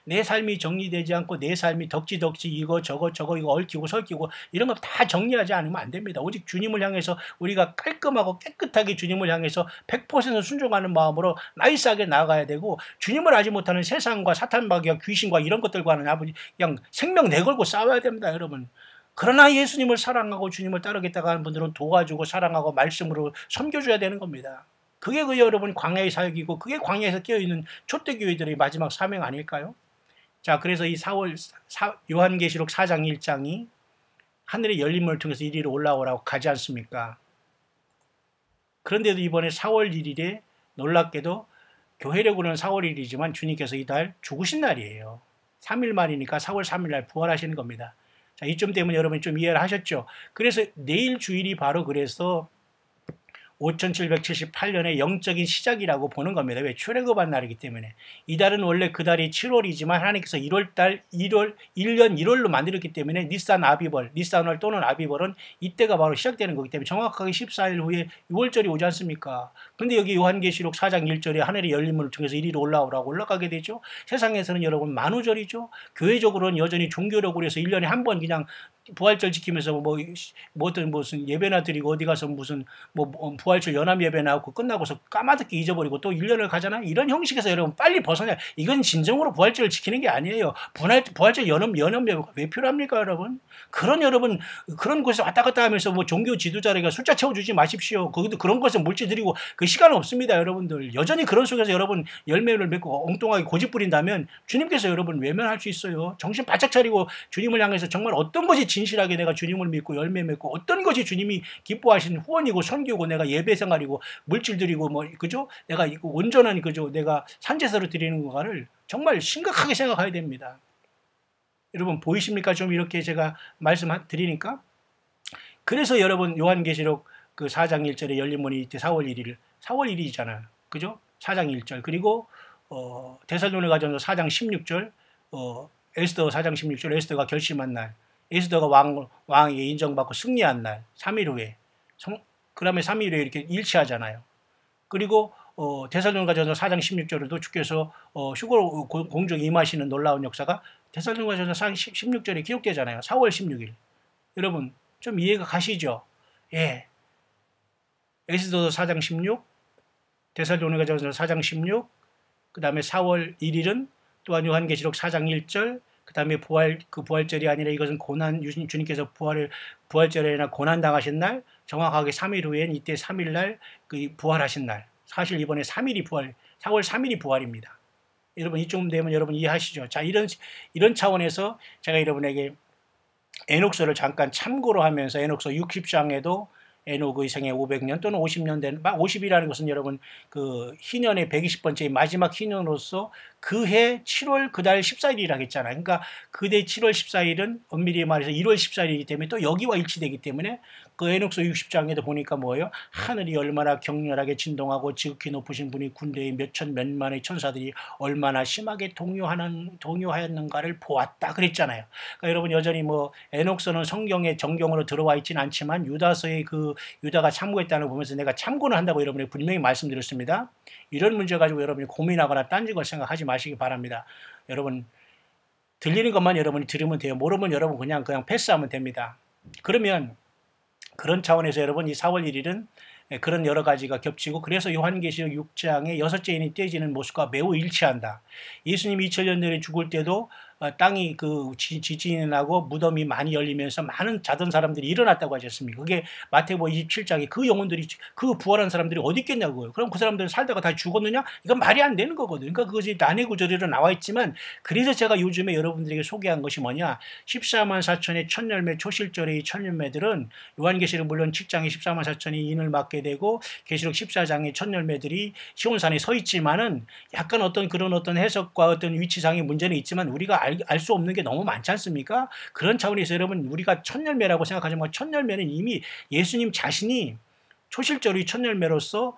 A: 내 삶이 정리되지 않고 내 삶이 덕지덕지 이거 저거 이거 얽히고 설키고 이런 거 다 정리하지 않으면 안 됩니다. 오직 주님을 향해서 우리가 깔끔하고 깨끗하게 주님을 향해서 100% 순종하는 마음으로 나이스하게 나아가야 되고 주님을 알지 못하는 세상과 사탄마귀와 귀신과 이런 것들과는 아버지 그냥 생명 내걸고 싸워야 됩니다, 여러분. 그러나 예수님을 사랑하고 주님을 따르겠다고 하는 분들은 도와주고 사랑하고 말씀으로 섬겨줘야 되는 겁니다. 그게 그 여러분 광야의 사역이고 그게 광야에서 깨어있는 초대교회들의 마지막 사명 아닐까요? 자, 그래서 이 요한계시록 4장 1장이 하늘의 열림을 통해서 이리로 올라오라고 가지 않습니까? 그런데도 이번에 4월 1일에 놀랍게도 교회력으로는 4월 1일이지만 주님께서 이달 죽으신 날이에요. 3일 만이니까 4월 3일 날 부활하시는 겁니다. 자, 이점 때문에 여러분이 좀 이해를 하셨죠? 그래서 내일 주일이 바로 그래서 5778년의 영적인 시작이라고 보는 겁니다. 왜? 출애굽한 날이기 때문에. 이달은 원래 그 달이 7월이지만 하나님께서 1년 1월로 만들었기 때문에 니산 니산월 또는 아비벌은 이때가 바로 시작되는 거기 때문에 정확하게 14일 후에 6월절이 오지 않습니까? 근데 여기 요한계시록 4장 1절에 하늘의 열림을 통해서 이리로 올라가게 되죠. 세상에서는 여러분 만우절이죠. 교회적으로는 여전히 종교력으로 해서 1년에 한 번 그냥 부활절 지키면서 무슨 예배나 드리고 어디 가서 무슨 부활절 연합 예배나 하고 끝나고서 까마득히 잊어버리고 또 1년을 가잖아요. 이런 형식에서 여러분 빨리 벗어나요. 이건 진정으로 부활절을 지키는 게 아니에요. 부활절 연합 예배가 왜 필요합니까, 여러분? 여러분 그런 곳에 왔다 갔다 하면서 종교 지도자에게 숫자 채워주지 마십시오. 거기도 그런 것에 물질 드리고 그 시간은 없습니다, 여러분들. 여전히 그런 속에서 여러분 열매를 맺고 엉뚱하게 고집 부린다면 주님께서 여러분 외면할 수 있어요. 정신 바짝 차리고 주님을 향해서 정말 어떤 것이 진실하게 내가 주님을 믿고 열매 맺고 어떤 것이 주님이 기뻐하시는 후원이고 선교고 내가 예배 생활이고 물질 드리고 그죠? 내가 온전한 그죠? 내가 산제사로 드리는 것을 정말 심각하게 생각해야 됩니다. 여러분 보이십니까? 좀 이렇게 제가 말씀드리니까. 그래서 여러분 요한계시록 그 4장 1절에 열린 문이 이때 4월 1일이잖아요. 그죠? 4장 1절. 그리고 데살로니가전서 4장 16절 에스더 4장 16절 에스더가 결심한 날. 에스더가 왕에게 인정받고 승리한 날 3일 후에 그 다음에 3일 후에 이렇게 일치하잖아요. 그리고 데살로니가전서 4장 16절에도 주께서 휴거 공중에 임하시는 놀라운 역사가 데살로니가전서 4장 16절에 기록되잖아요. 4월 16일. 여러분 좀 이해가 가시죠? 예. 에스더서 4장 16, 데살로니가전서 4장 16, 그 다음에 4월 1일은 또한 요한계시록 4장 1절, 그 다음에 부활절이 아니라 이것은 주님께서 부활절이나 고난 당하신 날, 정확하게 3일 후엔 이때 3일 날 그 부활하신 날, 사실 이번에 3일이 부활, 4월 3일이 부활입니다. 여러분 이쯤 되면 여러분 이해하시죠? 자, 이런 차원에서 제가 여러분에게 에녹서를 잠깐 참고로 하면서 에녹서 60장에도 에녹의 생애 500년 또는 50년 된, 50이라는 것은 여러분 그 희년의 120번째 마지막 희년으로서 그해 7월 그달 14일이라고 했잖아요. 그러니까 그해 7월 14일은 엄밀히 말해서 1월 14일이기 때문에 또 여기와 일치되기 때문에 그 에녹서 60장에도 보니까 뭐예요? 하늘이 얼마나 격렬하게 진동하고 지극히 높으신 분이 군대의 몇천 몇만의 천사들이 얼마나 심하게 동요하였는가를 보았다 그랬잖아요. 그러니까 여러분 여전히 뭐 에녹서는 성경의 정경으로 들어와 있지는 않지만 유다서의 그 유다가 참고했다는 걸 보면서 내가 참고는 한다고 여러분에게 분명히 말씀드렸습니다. 이런 문제 가지고 여러분이 고민하거나 딴지 걸 생각하지 마시기 바랍니다. 여러분 들리는 것만 여러분이 들으면 돼요. 모르면 여러분 그냥 패스하면 됩니다. 그러면 그런 차원에서 여러분 이 4월 1일은 그런 여러 가지가 겹치고 그래서 요한계시록 6장의 여섯째 인이 떼지는 모습과 매우 일치한다. 예수님이 2000년 전에 죽을 때도 땅이 그 지진이 나고 무덤이 많이 열리면서 많은 자던 사람들이 일어났다고 하셨습니다. 그게 마태복음 27장에 그 영혼들이 그 부활한 사람들이 어디 있겠냐고요. 그럼 그 사람들은 살다가 다 죽었느냐? 이건 말이 안 되는 거거든요. 그러니까 그것이 난해 구절에로 나와 있지만 그래서 제가 요즘에 여러분들에게 소개한 것이 뭐냐? 14만 4천의 첫 열매 초실절의 첫 열매들은 요한계시록 물론 7장에 14만 4천이 인을 맞게 되고 계시록 14장의 첫 열매들이 시온산에 서 있지만은 약간 어떤 그런 어떤 해석과 어떤 위치상의 문제는 있지만 우리가 알 수 없는 게 너무 많지 않습니까? 그런 차원에서 여러분 우리가 첫 열매라고 생각하지만 첫 열매는 이미 예수님 자신이 초실절의 첫 열매로서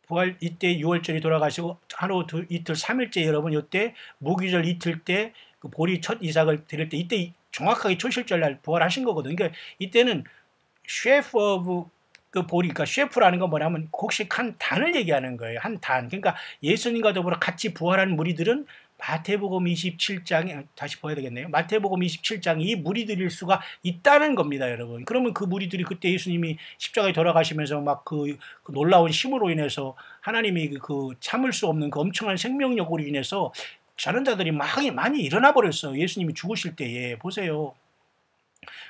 A: 부활 이때 6월절이 돌아가시고 하루 이틀 3일째 여러분 이때 무기절 이틀 때 그 보리 첫 이삭을 드릴 때 이때 정확하게 초실절 날 부활하신 거거든요. 그러니까 이때는 셰프 오브 그 보리가 셰프라는 건 뭐냐면 곡식한 단을 얘기하는 거예요. 한 단. 그러니까 예수님과 더불어 같이 부활한 무리들은 마태복음 27장에 다시 봐야 되겠네요. 마태복음 27장이 이 무리들일 수가 있다는 겁니다, 여러분. 그러면 그 무리들이 그때 예수님이 십자가에 돌아가시면서 막 그 놀라운 힘으로 인해서 하나님이 그 참을 수 없는 그 엄청난 생명력으로 인해서 자는 자들이 많이 일어나 버렸어요. 예수님이 죽으실 때에 보세요.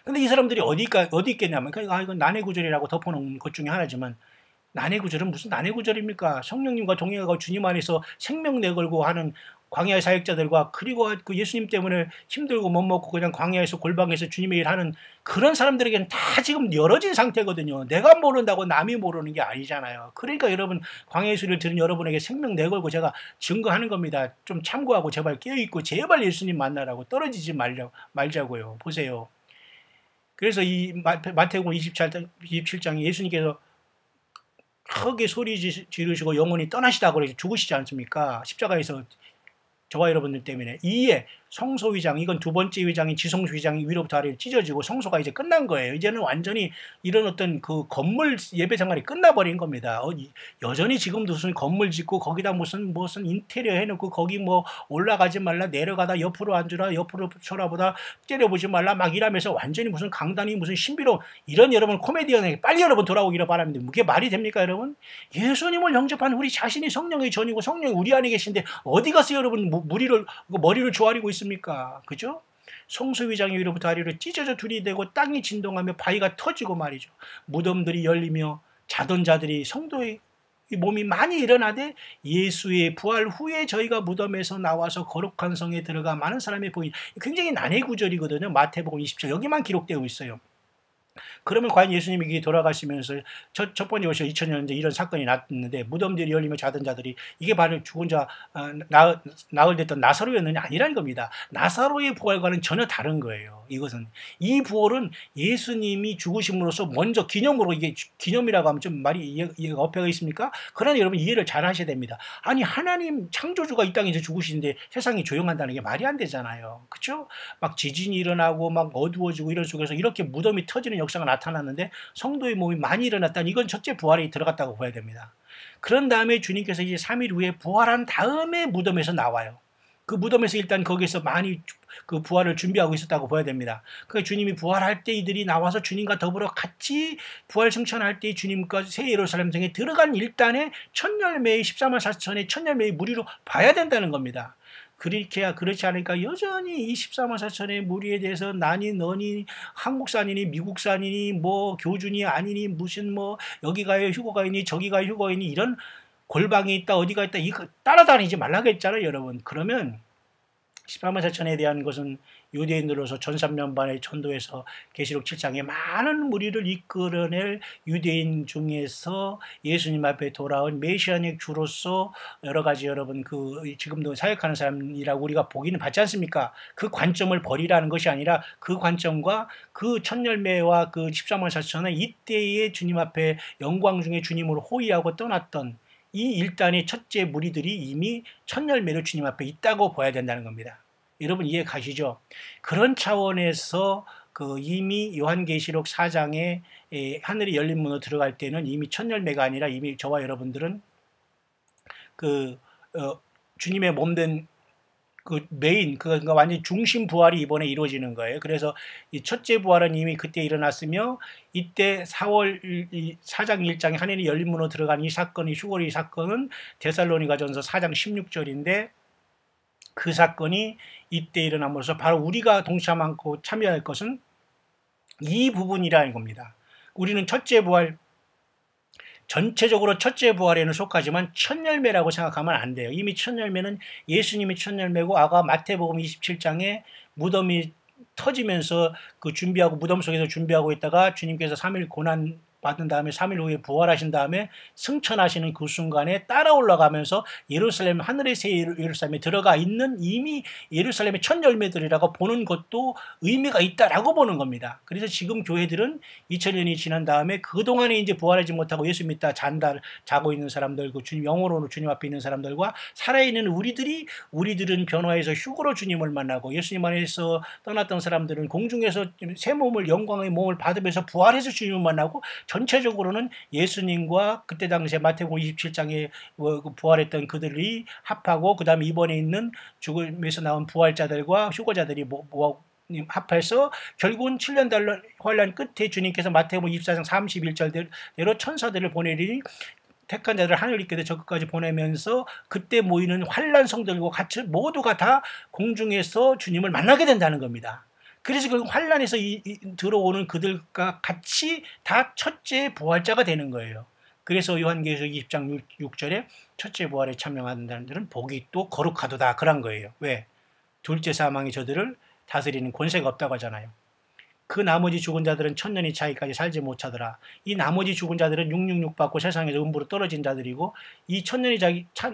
A: 근데 이 사람들이 어디 있겠냐면, 이건 난해구절이라고 덮어놓은 것 중에 하나지만, 난해구절은 무슨 난해구절입니까? 성령님과 동행하고 주님 안에서 생명 내걸고 하는 광야의 사역자들과 그리고 그 예수님 때문에 힘들고 못 먹고 그냥 광야에서 골방에서 주님의 일 하는 그런 사람들에게는 다 지금 열어진 상태거든요. 내가 모른다고 남이 모르는 게 아니잖아요. 그러니까 여러분 광야의 소리를 들은 여러분에게 생명 내걸고 제가 증거하는 겁니다. 좀 참고하고 제발 깨어있고 제발 예수님 만나라고 떨어지지 말자고요. 보세요. 그래서 이 마태복음 27장에 예수님께서 크게 소리 지르시고 영혼이 떠나시다고 그래서 죽으시지 않습니까? 십자가에서 저와 여러분들 때문에. 이에 성소위장, 이건 두 번째 위장인 지성소위장이 위로부터 아래로 찢어지고 성소가 이제 끝난 거예요. 이제는 완전히 이런 어떤 그 건물 예배 생활이 끝나버린 겁니다. 여전히 지금도 무슨 건물 짓고 거기다 무슨 인테리어 해놓고 거기 뭐 올라가지 말라, 내려가다 옆으로 앉으라, 옆으로 쳐다보다 때려보지 말라 막 이러면서 완전히 무슨 강단이 무슨 신비로운 이런 여러분 코미디언에게 빨리 여러분 돌아오기를 바랍니다. 그게 말이 됩니까 여러분? 예수님을 영접한 우리 자신이 성령의 전이고 성령이 우리 안에 계신데 어디 가서 여러분 머리를 조아리고 있습니까? 그죠? 성소위장이 위로부터 아래로 찢어져 둘이 되고 땅이 진동하며 바위가 터지고 말이죠. 무덤들이 열리며 자던 자들이 성도의 몸이 많이 일어나되 예수의 부활 후에 저희가 무덤에서 나와서 거룩한 성에 들어가 많은 사람이 보인 굉장히 난해 구절이거든요. 마태복음 20장 여기만 기록되어 있어요. 그러면 과연 예수님이 돌아가시면서 첫 번째 오셔 2000년 전에 이런 사건이 났는데 무덤들이 열리며 자던 자들이 이게 바로 죽은 자 나흘 됐던 나사로였느냐 아니라는 겁니다. 나사로의 부활과는 전혀 다른 거예요. 이것은 이 부활은 예수님이 죽으심으로써 먼저 기념으로 이게 기념이라고 하면 좀 말이 이해가 어폐가 있습니까? 그러나 여러분 이해를 잘 하셔야 됩니다. 아니 하나님 창조주가 이 땅에서 죽으시는데 세상이 조용한다는 게 말이 안 되잖아요. 그렇죠? 막 지진이 일어나고 막 어두워지고 이런 속에서 이렇게 무덤이 터지는 역사가 나타났는데 성도의 몸이 많이 일어났다니 이건 첫째 부활이 들어갔다고 봐야 됩니다. 그런 다음에 주님께서 이제 3일 후에 부활한 다음에 무덤에서 나와요. 그 무덤에서 일단 거기서 많이 그 부활을 준비하고 있었다고 봐야 됩니다. 그러니까 주님이 부활할 때 이들이 나와서 주님과 더불어 같이 부활 승천할 때 주님과 새 예루살렘 성에 들어간 일단의 첫 열매의 14만 4천의 첫 열매의 무리로 봐야 된다는 겁니다. 그렇지 않으니까 여전히 이 14만 4천의 무리에 대해서 나니 너니 한국산이니 미국산이니 뭐 교준이 아니니 무슨 뭐 여기 가요 휴거가이니 저기 가요 휴거이니 이런 골방이 있다 어디가 있다 이거 따라다니지 말라고 했잖아요, 여러분. 그러면 13만 4천에 대한 것은 유대인들로서 전삼년반의 전도에서 계시록 7장에 많은 무리를 이끌어낼 유대인 중에서 예수님 앞에 돌아온 메시아닉 주로서 여러 가지 여러분 지금도 사역하는 사람이라고 우리가 보기는 받지 않습니까? 그 관점을 버리라는 것이 아니라 그 관점과 그 첫 열매와 그 13만 4천은 이때의 주님 앞에 영광 중에 주님을 호위하고 떠났던 이 일단의 첫째 무리들이 이미 첫 열매로 주님 앞에 있다고 봐야 된다는 겁니다. 여러분 이해 가시죠? 그런 차원에서 이미 요한계시록 4장에 하늘이 열린 문으로 들어갈 때는 이미 첫 열매가 아니라 이미 저와 여러분들은 주님의 몸된 메인, 그러니까 완전 중심 부활이 이번에 이루어지는 거예요. 그래서 이 첫째 부활은 이미 그때 일어났으며, 이때 4월 4장 1장에 하늘이 열린 문으로 들어간 이 사건이, 휴거리 사건은 데살로니가전서 4장 16절인데, 그 사건이 이때 일어남으로써 바로 우리가 동참하고 참여할 것은 이 부분이라는 겁니다. 우리는 첫째 부활, 전체적으로 첫째 부활에는 속하지만 첫 열매라고 생각하면 안 돼요. 이미 첫 열매는 예수님이 첫 열매고, 아까 마태복음 27장에 무덤이 터지면서 준비하고, 무덤 속에서 준비하고 있다가 주님께서 3일 고난 받은 다음에 3일 후에 부활하신 다음에 승천하시는 그 순간에 따라 올라가면서 예루살렘, 하늘의 새 예루살렘에 들어가 있는 이미 예루살렘의 첫 열매들이라고 보는 것도 의미가 있다라고 보는 겁니다. 그래서 지금 교회들은 2000년이 지난 다음에 그동안에 이제 부활하지 못하고 예수 믿다 자고 있는 사람들, 주님 영으로 주님 앞에 있는 사람들과 살아있는 우리들은 변화해서 휴거로 주님을 만나고, 예수님 안에서 떠났던 사람들은 공중에서 새 몸을, 영광의 몸을 받으면서 부활해서 주님을 만나고, 전체적으로는 예수님과 그때 당시에 마태복음 27장에 부활했던 그들이 합하고, 그 다음에 이번에 있는 죽음에서 나온 부활자들과 휴거자들이 합해서 결국은 7년 환란 끝에 주님께서 마태복음 24장 31절대로 천사들을 보내리니 택한 자들 하늘님께서 저 끝까지 보내면서 그때 모이는 환란 성들과 같이 모두가 다 공중에서 주님을 만나게 된다는 겁니다. 그래서 그 환란에서 들어오는 그들과 같이 다 첫째 부활자가 되는 거예요. 그래서 요한계시록 20장 6절에 첫째 부활에 참여하는 사람들은 복이 또 거룩하도다, 그런 거예요. 왜? 둘째 사망이 저들을 다스리는 권세가 없다고 하잖아요. 그 나머지 죽은 자들은 천년이 차이까지 살지 못하더라. 이 나머지 죽은 자들은 666 받고 세상에서 음부로 떨어진 자들이고, 이 천년이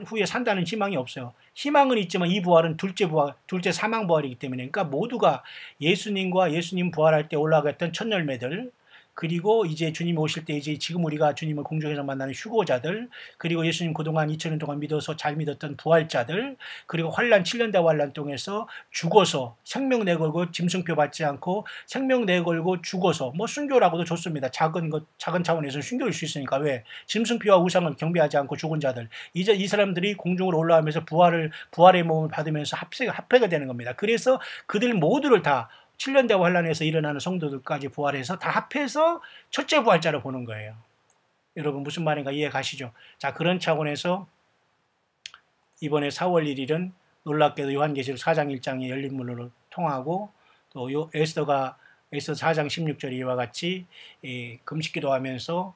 A: 후에 산다는 희망이 없어요. 희망은 있지만 이 부활은 둘째 사망 부활이기 때문에, 그러니까 모두가 예수님과 예수님 부활할 때 올라갔던 첫 열매들, 그리고 이제 주님이 오실 때 이제 지금 우리가 주님을 공중에서 만나는 휴거자들, 그리고 예수님 그동안 2000년 동안 믿어서 잘 믿었던 부활자들, 그리고 7년대 환란 동에서 죽어서 생명 내걸고 짐승표 받지 않고 생명 내걸고 죽어서, 순교라고도 좋습니다. 작은 차원에서 순교일 수 있으니까. 왜? 짐승표와 우상을 경배하지 않고 죽은 자들, 이제 이 사람들이 공중으로 올라가면서 부활의 몸을 받으면서 합회가 되는 겁니다. 그래서 그들 모두를 다 7년대 환란에서 일어나는 성도들까지 부활해서 다 합해서 첫째 부활자로 보는 거예요. 여러분 무슨 말인가 이해 가시죠? 자, 그런 차원에서 이번에 4월 1일은 놀랍게도 요한계시록 4장 1장의 열린 문으로 통하고, 또 에스더 4장 16절에 이와 같이 금식기도 하면서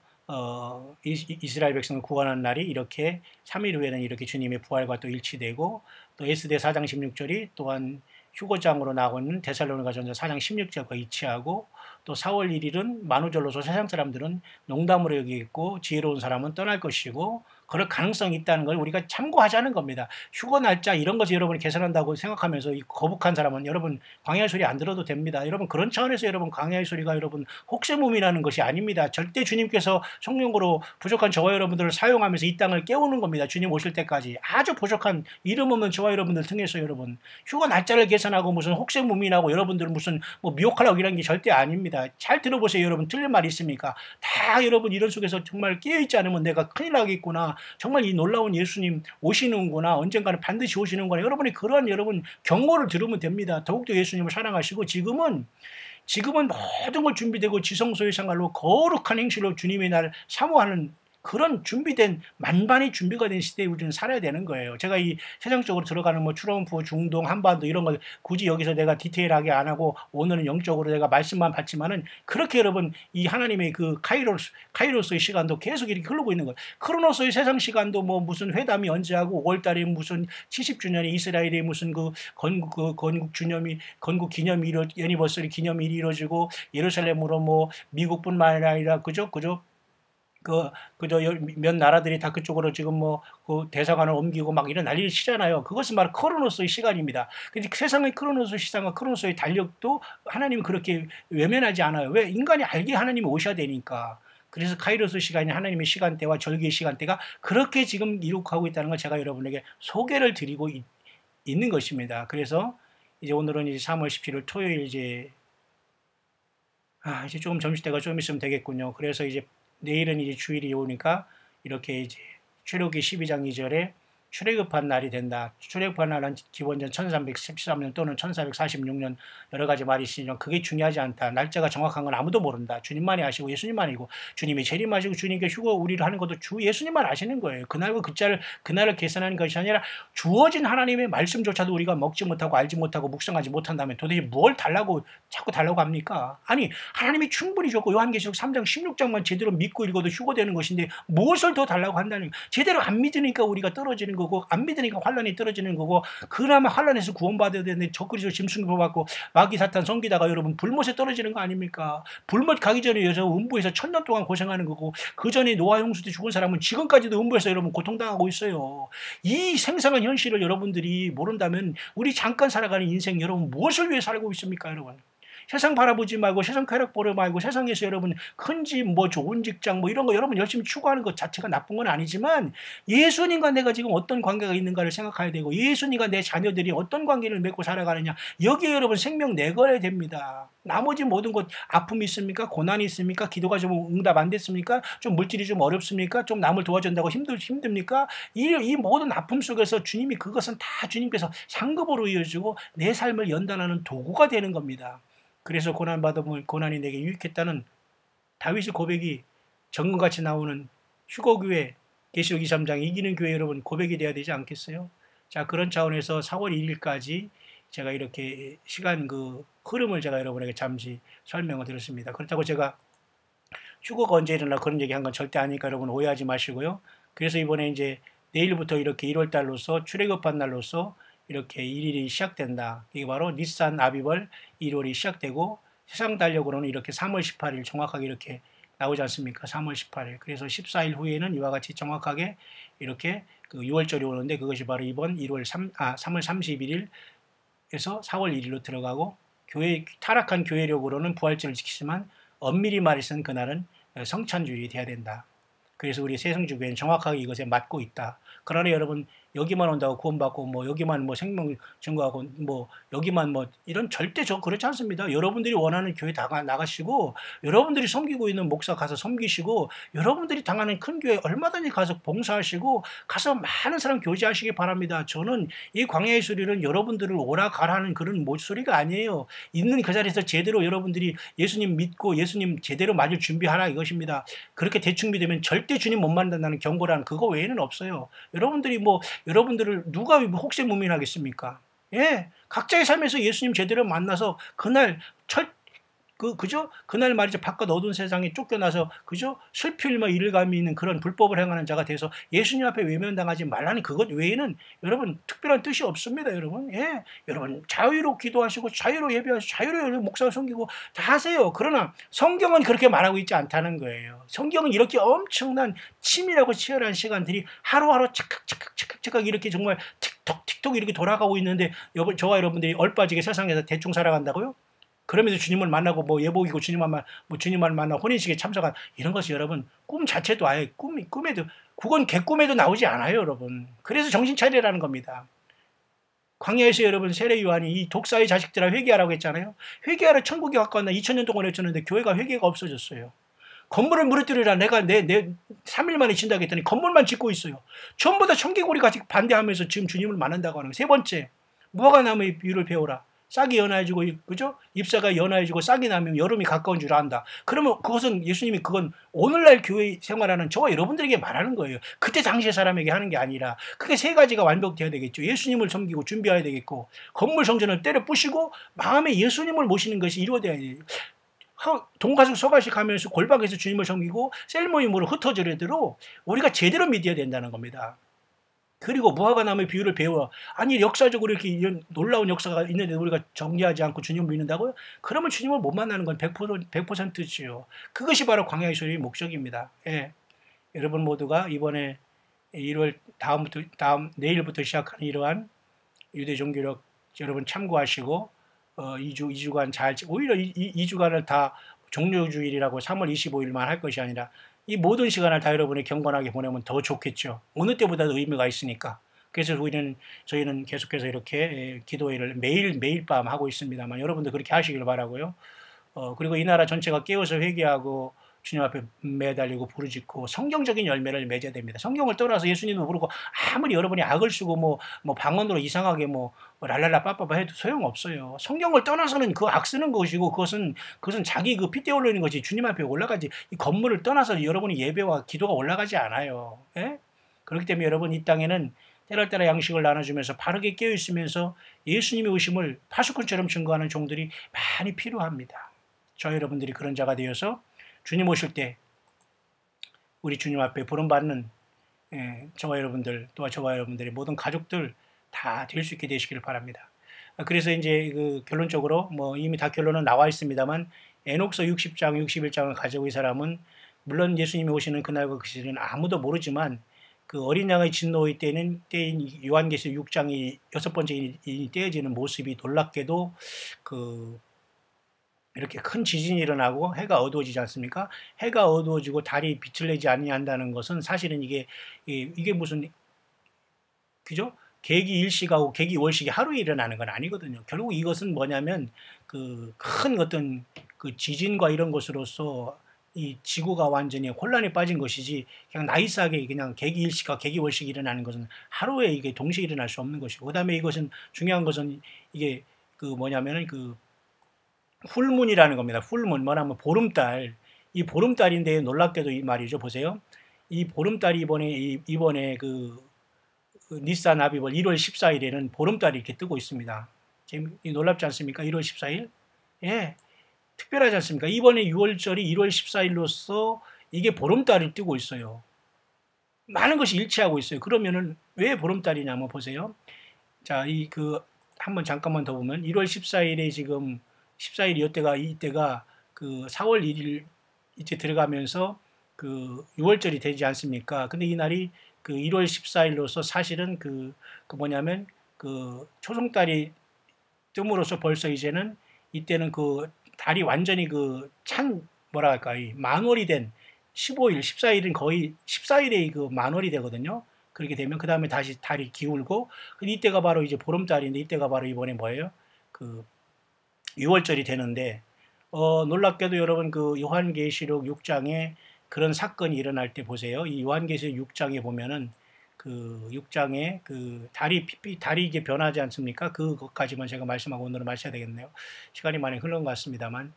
A: 이스라엘 백성을 구원하는 날이 이렇게 3일 후에는 이렇게 주님의 부활과 또 일치되고, 또 에스더 4장 16절이 또한 휴거장으로 나오는 데살로니가전서 4장 16절과 일치하고, 또 4월 1일은 만우절로서 세상 사람들은 농담으로 여기겠고 지혜로운 사람은 떠날 것이고, 그럴 가능성이 있다는 걸 우리가 참고하자는 겁니다. 휴거 날짜 이런 것을 여러분이 계산한다고 생각하면서 거북한 사람은 여러분 광야의 소리 안 들어도 됩니다. 여러분 그런 차원에서 여러분 광야의 소리가 여러분 혹세무민하는 것이 아닙니다. 절대 주님께서 성령으로 부족한 저와 여러분들을 사용하면서 이 땅을 깨우는 겁니다. 주님 오실 때까지 아주 부족한 이름 없는 저와 여러분들 통해서 여러분 휴거 날짜를 계산하고 무슨 혹세무민하고 여러분들은 무슨 미혹하려고 이런 게 절대 아닙니다. 잘 들어보세요. 여러분 틀린 말이 있습니까? 다 여러분 이런 속에서 정말 깨어있지 않으면 내가 큰일 나겠구나, 정말 이 놀라운 예수님 오시는구나, 언젠가는 반드시 오시는구나, 여러분이 그러한 여러분 경고를 들으면 됩니다. 더욱더 예수님을 사랑하시고, 지금은 모든 걸 준비되고 지성소의 생활로 거룩한 행실로 주님의 날 사모하는 그런 준비된 만반의 준비가 된 시대에 우리는 살아야 되는 거예요. 제가 이 세상적으로 들어가는 뭐 트럼프, 중동, 한반도 이런 걸 굳이 여기서 내가 디테일하게 안 하고 오늘은 영적으로 내가 말씀만 받지만은 그렇게 여러분 이 하나님의 그 카이로스의 시간도 계속 이렇게 흐르고 있는 거예요. 크로노스의 세상 시간도 뭐 무슨 회담이 언제 하고 5월달에 무슨 70주년에 이스라엘의 무슨 그 건국 기념일 애니버서리 기념일이 이루어지고 예루살렘으로 뭐 미국뿐만 아니라 그저 몇 나라들이 다 그쪽으로 지금 뭐 그 대사관을 옮기고 막 이런 난리를 치잖아요. 그것은 바로 크로노스의 시간입니다. 근데 세상의 크로노스 시간과 크로노스의 달력도 하나님은 그렇게 외면하지 않아요. 왜? 인간이 알게 하나님이 오셔야 되니까. 그래서 카이로스 시간이 하나님의 시간대와 절기의 시간대가 그렇게 지금 이룩하고 있다는 걸 제가 여러분에게 소개를 드리고 있는 것입니다. 그래서 이제 오늘은 이제 3월 17일 토요일 이제 조금 점심때가 좀 있으면 되겠군요. 그래서 이제 내일은 이제 주일이 오니까 이렇게 이제 출애굽기 12장 2절에 출애굽한 날이 된다. 출애굽한 날은 기원전 1313년 또는 1446년 여러 가지 말이 있으니까 그게 중요하지 않다. 날짜가 정확한 건 아무도 모른다. 주님만이 아시고 예수님만 알고 주님이 재림하시고 주님께 휴거 우리를 하는 것도 주 예수님만 아시는 거예요. 그날과 그날을 계산하는 것이 아니라 주어진 하나님의 말씀조차도 우리가 먹지 못하고 알지 못하고 묵상하지 못한다면 도대체 뭘 자꾸 달라고 합니까? 아니 하나님이 충분히 줬고 요한계시록 3장 16장만 제대로 믿고 읽어도 휴거되는 것인데 무엇을 더 달라고 한다는 거예요. 제대로 안 믿으니까 우리가 떨어지는 거고 안 믿으니까 환란이 떨어지는 거고 그나마 환란에서 구원받아야 되는데 적그리스도 짐승을 받고 마귀 사탄 섬기다가 여러분 불못에 떨어지는 거 아닙니까? 불못 가기 전에 여자 음부에서 1000년 동안 고생하는 거고 그 전에 노아 홍수 때 죽은 사람은 지금까지도 음부에서 여러분 고통당하고 있어요. 이 생생한 현실을 여러분들이 모른다면 우리 잠깐 살아가는 인생 여러분 무엇을 위해 살고 있습니까 여러분? 세상 바라보지 말고 세상 쾌락 보려 말고 세상에서 여러분 큰 집 뭐 좋은 직장 뭐 이런 거 여러분 열심히 추구하는 것 자체가 나쁜 건 아니지만 예수님과 내가 지금 어떤 관계가 있는가를 생각해야 되고 예수님과 내 자녀들이 어떤 관계를 맺고 살아가느냐 여기에 여러분 생명 내걸어야 됩니다. 나머지 모든 것 아픔이 있습니까? 고난이 있습니까? 기도가 좀 응답 안 됐습니까? 좀 물질이 좀 어렵습니까? 좀 남을 도와준다고 힘듭니까? 이 모든 아픔 속에서 주님이 그것은 다 주님께서 상급으로 이어지고 내 삶을 연단하는 도구가 되는 겁니다. 그래서 고난받음을 고난이 내게 유익했다는 다윗의 고백이 정금같이 나오는 휴거교회 계시록 23장 이기는 교회 여러분 고백이 돼야 되지 않겠어요? 자 그런 차원에서 4월 1일까지 제가 이렇게 시간 그 흐름을 제가 여러분에게 잠시 설명을 드렸습니다. 그렇다고 제가 휴거가 언제 일어나 그런 얘기한 건 절대 아니니까 여러분 오해하지 마시고요. 그래서 이번에 이제 내일부터 이렇게 1월달로서 출애굽한 날로서 이렇게 1일이 시작된다. 이게 바로 니산 아비벌 1월이 시작되고 세상 달력으로는 이렇게 3월 18일 정확하게 이렇게 나오지 않습니까? 3월 18일. 그래서 14일 후에는 이와 같이 정확하게 이렇게 그 6월절이 오는데 그것이 바로 이번 3월 31일에서 4월 1일로 들어가고 타락한 교회력으로는 부활절을 지키지만 엄밀히 말해서는 그날은 성찬주일이 돼야 된다. 그래서 우리 세성주교회는 정확하게 이것에 맞고 있다. 그러나 여러분 여기만 온다고 구원받고 뭐 여기만 뭐 생명 증거하고 뭐 여기만 뭐 이런 절대 그렇지 않습니다. 여러분들이 원하는 교회 나가시고 여러분들이 섬기고 있는 목사 가서 섬기시고 여러분들이 당하는 큰 교회 얼마든지 가서 봉사하시고 가서 많은 사람 교제하시기 바랍니다. 저는 이 광야의 소리는 여러분들을 오라 가라는 그런 소리가 아니에요. 있는 그 자리에서 제대로 여러분들이 예수님 믿고 예수님 제대로 맞을 준비하라 이것입니다. 그렇게 대충 믿으면 절대 주님 못 만난다는 경고라는 그거 외에는 없어요. 여러분들이 뭐 여러분들을 누가 혹시 무민하겠습니까? 예, 각자의 삶에서 예수님 제대로 만나서 그날 그죠? 그날 말이죠. 바깥 어두운 세상에 쫓겨나서 그죠? 슬필며 일감이 있는 그런 불법을 행하는 자가 돼서 예수님 앞에 외면당하지 말라는 그것 외에는 여러분 특별한 뜻이 없습니다, 여러분. 예, 여러분 자유로 기도하시고 자유로 예배하시고 자유로 목사 섬기고 다 하세요. 그러나 성경은 그렇게 말하고 있지 않다는 거예요. 성경은 이렇게 엄청난 치밀하고 치열한 시간들이 하루하루 착각 이렇게 정말 틱톡 이렇게 돌아가고 있는데 저와 여러분들이 얼빠지게 세상에서 대충 살아간다고요? 그러면서 주님을 만나고 뭐 예복이고 주님을 만나 혼인식에 참석한 이런 것이 여러분 꿈 자체도 아예 꿈에도 그건 개꿈에도 나오지 않아요, 여러분. 그래서 정신 차리라는 겁니다. 광야에서 여러분 세례 요한이 이 독사의 자식들아 회개하라고 했잖아요. 회개하라 천국에 갖고 왔나 2000년 동안 했었는데 교회가 회개가 없어졌어요. 건물을 무너뜨리라 내가 내 3일 만에 친다고 했더니 건물만 짓고 있어요. 전부 다 청개구리 같이 반대하면서 지금 주님을 만난다고 하는 거예요. 세 번째 무화과나무의 비유를 배우라. 싹이 연해지고, 그죠? 잎사가 연해지고 싹이 나면 여름이 가까운 줄 안다. 그러면 그것은 예수님이 그건 오늘날 교회 생활하는 저와 여러분들에게 말하는 거예요. 그때 당시의 사람에게 하는 게 아니라 그게 세 가지가 완벽돼야 되겠죠. 예수님을 섬기고 준비해야 되겠고, 건물 성전을 때려 부시고 마음에 예수님을 모시는 것이 이루어져야 돼요. 돈가스 서가식 하면서 골방에서 주님을 섬기고 셀모임으로 흩어지려도 우리가 제대로 믿어야 된다는 겁니다. 그리고 무화과나무의 비유를 배워. 아니 역사적으로 이렇게 이런 놀라운 역사가 있는데 우리가 정리하지 않고 주님을 믿는다고요? 그러면 주님을 못 만나는 건 100%지요. 그것이 바로 광야의 소리의 목적입니다. 예. 여러분 모두가 이번에 1월 내일부터 시작하는 이러한 유대 종교력 여러분 참고하시고 2주간 잘, 오히려 2주간을 다 종료주일이라고 3월 25일만 할 것이 아니라 이 모든 시간을 다 여러분이 경건하게 보내면 더 좋겠죠. 어느 때보다도 의미가 있으니까. 그래서 저희는 계속해서 이렇게 기도회를 매일 밤 하고 있습니다만 여러분들 그렇게 하시길 바라고요. 그리고 이 나라 전체가 깨어서 회개하고 주님 앞에 매달리고 부르짖고 성경적인 열매를 맺어야 됩니다. 성경을 떠나서 예수님도 부르고 아무리 여러분이 악을 쓰고 뭐 방언으로 이상하게 랄랄라 빠빠빠 해도 소용없어요. 성경을 떠나서는 그 악 쓰는 것이고 그것은 자기 그 핏대 올리는 것이 주님 앞에 올라가지, 이 건물을 떠나서 여러분이 예배와 기도가 올라가지 않아요. 예? 그렇기 때문에 여러분 이 땅에는 때를 따라 양식을 나눠주면서 바르게 깨어있으면서 예수님의 오심을 파수꾼처럼 증거하는 종들이 많이 필요합니다. 저 여러분들이 그런 자가 되어서 주님 오실 때 우리 주님 앞에 부름받는 저와 여러분들, 또 저와 여러분들의 모든 가족들 다 될 수 있게 되시기를 바랍니다. 그래서 이제 그 결론적으로 이미 다 결론은 나와 있습니다만 에녹서 60장, 61장을 가지고 이 사람은 물론 예수님이 오시는 그날과 그 시절은 아무도 모르지만 그 어린 양의 진노의 때인 요한계시록 6장이 6번째 떼어지는 모습이 놀랍게도 이렇게 큰 지진이 일어나고 해가 어두워지지 않습니까? 해가 어두워지고 달이 빛을 내지 아니한다는 것은 사실은 이게 무슨, 그죠? 계기 일식하고 계기 월식이 하루에 일어나는 건 아니거든요. 결국 이것은 뭐냐면 그 큰 어떤 그 지진과 이런 것으로서 이 지구가 완전히 혼란에 빠진 것이지 그냥 나이스하게 그냥 계기 일식과 계기 월식이 일어나는 것은 하루에 이게 동시에 일어날 수 없는 것이고, 그다음에 이것은 중요한 것은 이게 뭐냐면은 풀문이라는 겁니다. 풀문, 뭐냐면 보름달. 이 보름달인데 놀랍게도 이 말이죠. 보세요. 이 보름달이 이번에 니산 아비벌 1월 14일에는 보름달이 이렇게 뜨고 있습니다. 지금 놀랍지 않습니까? 1월 14일? 예. 특별하지 않습니까? 이번에 6월절이 1월 14일로서 이게 보름달이 뜨고 있어요. 많은 것이 일치하고 있어요. 그러면은 왜 보름달이냐면 보세요. 자, 한번 잠깐만 더 보면 1월 14일에 지금 14일이 이때가 그 4월 1일 이제 들어가면서 그 6월절이 되지 않습니까? 근데 이 날이 그 1월 14일로서 사실은 뭐냐면 그 초승달이 뜸으로써 벌써 이제는 이때는 그 달이 완전히 뭐랄까, 만월이 된 15일, 14일은 거의 14일에 그 만월이 되거든요. 그렇게 되면 그 다음에 다시 달이 기울고, 이때가 바로 이제 보름달인데 이때가 바로 이번에 뭐예요? 6월절이 되는데 놀랍게도 여러분 그 요한계시록 6장에 그런 사건이 일어날 때 보세요. 이 요한계시록 6장에 보면은 그 6장에 달이 이게 변하지 않습니까? 그것까지만 제가 말씀하고 오늘은 마쳐야 되겠네요. 시간이 많이 흘러간 것 같습니다만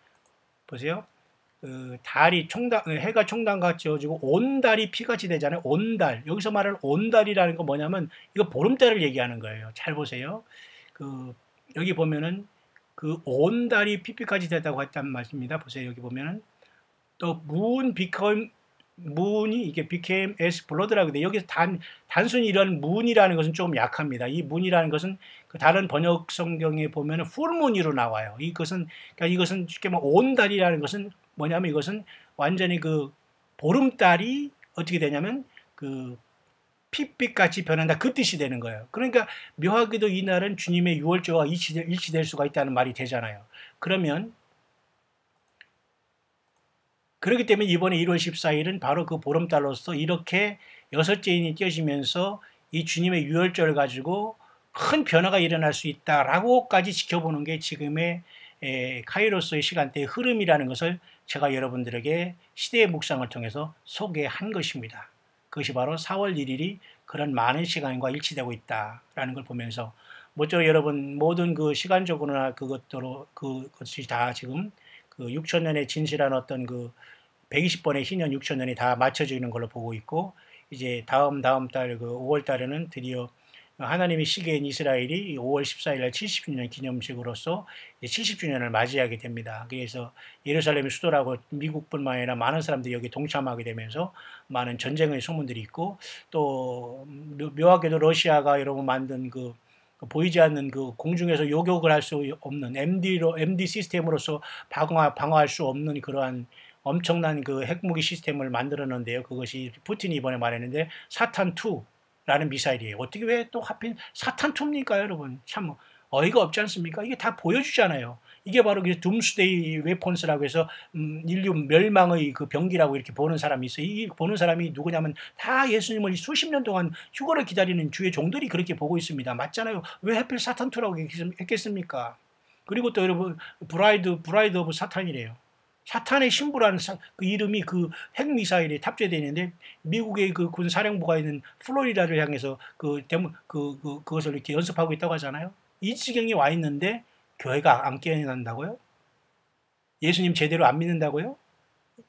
A: 보세요. 해가 총단같이 지어지고 온 달이 피같이 되잖아요. 온 달. 여기서 말하는 온 달이라는 건 뭐냐면 이거 보름달을 얘기하는 거예요. 잘 보세요. 여기 보면은 온 달이 피피까지 됐다고 했단 말입니다. 보세요. 여기 보면은 또 문이 이게 became as blood라고 돼. 여기서 단순히 이런 문이라는 것은 조금 약합니다. 이 문이라는 것은 그 다른 번역 성경에 보면은 풀문으로 나와요. 이것은 쉽게 말하면 온 달이라는 것은 뭐냐면 이것은 완전히 보름달이 어떻게 되냐면 핏빛같이 변한다, 그 뜻이 되는 거예요. 그러니까 묘하게도 이 날은 주님의 6월절과 일치될 수가 있다는 말이 되잖아요. 그렇기 때문에 이번에 1월 14일은 바로 그 보름달로서 이렇게 6째 인이 띄어지면서 이 주님의 6월절을 가지고 큰 변화가 일어날 수 있다라고까지 지켜보는 게 지금의 카이로스의 시간대의 흐름이라는 것을 제가 여러분들에게 시대의 묵상을 통해서 소개한 것입니다. 그것이 바로 4월 1일이 그런 많은 시간과 일치되고 있다라는 걸 보면서 모쪼록 여러분 모든 그 시간적으로나 그것이 다 지금 그 6천년의 진실한 어떤 그 120번의 희년 6천년이 다 맞춰지는 걸로 보고 있고, 이제 다음 달 그 5월 달에는 드디어 하나님의 시계인 이스라엘이 5월 14일 날 70주년 기념식으로서 70주년을 맞이하게 됩니다. 그래서 예루살렘이 수도라고 미국뿐만 아니라 많은 사람들이 여기 동참하게 되면서 많은 전쟁의 소문들이 있고, 또 묘하게도 러시아가 여러분 만든 그 보이지 않는 그 공중에서 요격을 할 수 없는 MD 시스템으로서 방어할 수 없는 그러한 엄청난 그 핵무기 시스템을 만들었는데요. 그것이 푸틴이 이번에 말했는데 사탄2라는 미사일이에요. 어떻게 왜 또 하필 사탄2입니까, 여러분? 참 어이가 없지 않습니까? 이게 다 보여주잖아요. 이게 바로 둠스데이 웨폰스라고 해서 인류 멸망의 그 병기라고 이렇게 보는 사람이 있어요. 이 보는 사람이 누구냐면 다 예수님을 수십 년 동안 휴거를 기다리는 주의 종들이 그렇게 보고 있습니다. 맞잖아요. 왜 하필 사탄2라고 했겠습니까? 그리고 또 여러분 브라이드 오브 사탄이래요. 사탄의 신부라는 그 이름이 그 핵미사일에 탑재되어 있는데, 미국의 그 군 사령부가 있는 플로리다를 향해서 그것을 이렇게 연습하고 있다고 하잖아요. 이 지경이 와 있는데 교회가 안 깨어난다고요? 예수님 제대로 안 믿는다고요?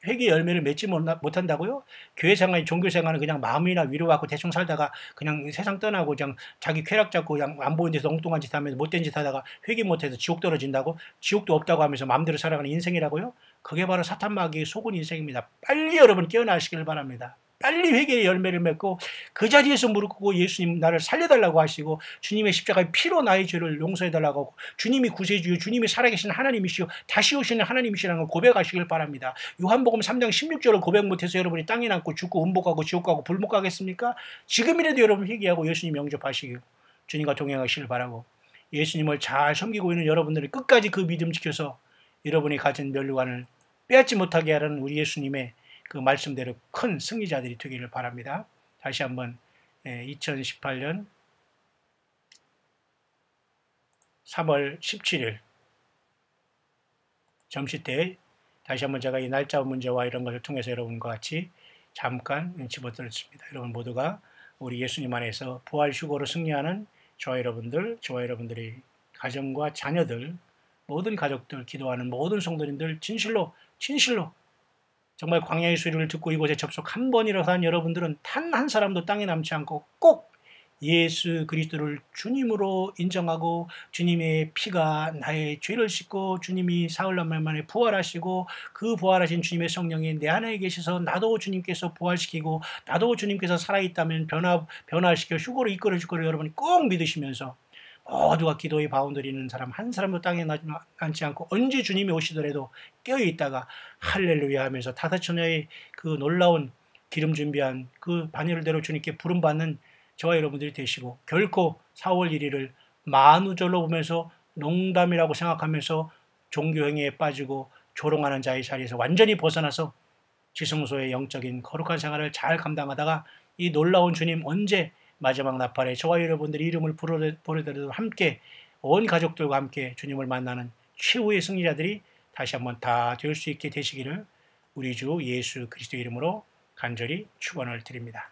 A: 회개 열매를 맺지 못한다고요? 교회 생활, 종교 생활은 그냥 마음이나 위로받고 대충 살다가 그냥 세상 떠나고 그냥 자기 쾌락 잡고 그냥 안 보이는 데서 엉뚱한 짓 하면서 못된 짓 하다가 회개 못해서 지옥 떨어진다고? 지옥도 없다고 하면서 마음대로 살아가는 인생이라고요? 그게 바로 사탄 마귀의 속은 인생입니다. 빨리 여러분 깨어나시길 바랍니다. 빨리 회개의 열매를 맺고 그 자리에서 무릎 꿇고 예수님 나를 살려달라고 하시고, 주님의 십자가의 피로 나의 죄를 용서해달라고 하고, 주님이 구세주요, 주님이 살아계신 하나님이시오, 다시 오시는 하나님이시라는 걸 고백하시길 바랍니다. 요한복음 3장 16절을 고백 못해서 여러분이 땅에 남고 죽고 음복하고 지옥 가고 불못 가겠습니까? 지금이라도 여러분 회개하고 예수님 영접하시고 주님과 동행하시길 바라고, 예수님을 잘 섬기고 있는 여러분들이 끝까지 그 믿음 지켜서 여러분이 가진 면류관을 빼앗지 못하게 하라는 우리 예수님의 그 말씀대로 큰 승리자들이 되기를 바랍니다. 다시 한번 2018년 3월 17일 점심 때 다시 한번 제가 이 날짜 문제와 이런 것을 통해서 여러분과 같이 잠깐 집어들었습니다. 여러분 모두가 우리 예수님 안에서 부활 휴거로 승리하는 저와 여러분들의 가정과 자녀들, 모든 가족들, 기도하는 모든 성도님들 진실로 정말 광야의 소리를 듣고 이곳에 접속 한 번이라도 한 여러분들은 단 한 사람도 땅에 남지 않고 꼭 예수 그리스도를 주님으로 인정하고, 주님의 피가 나의 죄를 씻고 주님이 사흘날 만에 부활하시고, 그 부활하신 주님의 성령이 내 안에 계셔서 나도 주님께서 부활시키고 나도 주님께서 살아있다면 변화시켜 휴거로 이끌어 줄 거를 여러분이 꼭 믿으시면서, 모두가 기도의 바운더리 있는 사람 한 사람도 땅에 남지 않고 언제 주님이 오시더라도 깨어있다가 할렐루야 하면서 다사처녀의 그 놀라운 기름 준비한 그 반열대로 주님께 부름받는 저와 여러분들이 되시고, 결코 4월 1일을 만우절로 보면서 농담이라고 생각하면서 종교행위에 빠지고 조롱하는 자의 자리에서 완전히 벗어나서 지성소의 영적인 거룩한 생활을 잘 감당하다가 이 놀라운 주님 언제 마지막 나팔에 저와 여러분들이 이름을 부르더라도 함께 온 가족들과 함께 주님을 만나는 최후의 승리자들이 다시 한번 다 될 수 있게 되시기를 우리 주 예수 그리스도 이름으로 간절히 축원을 드립니다.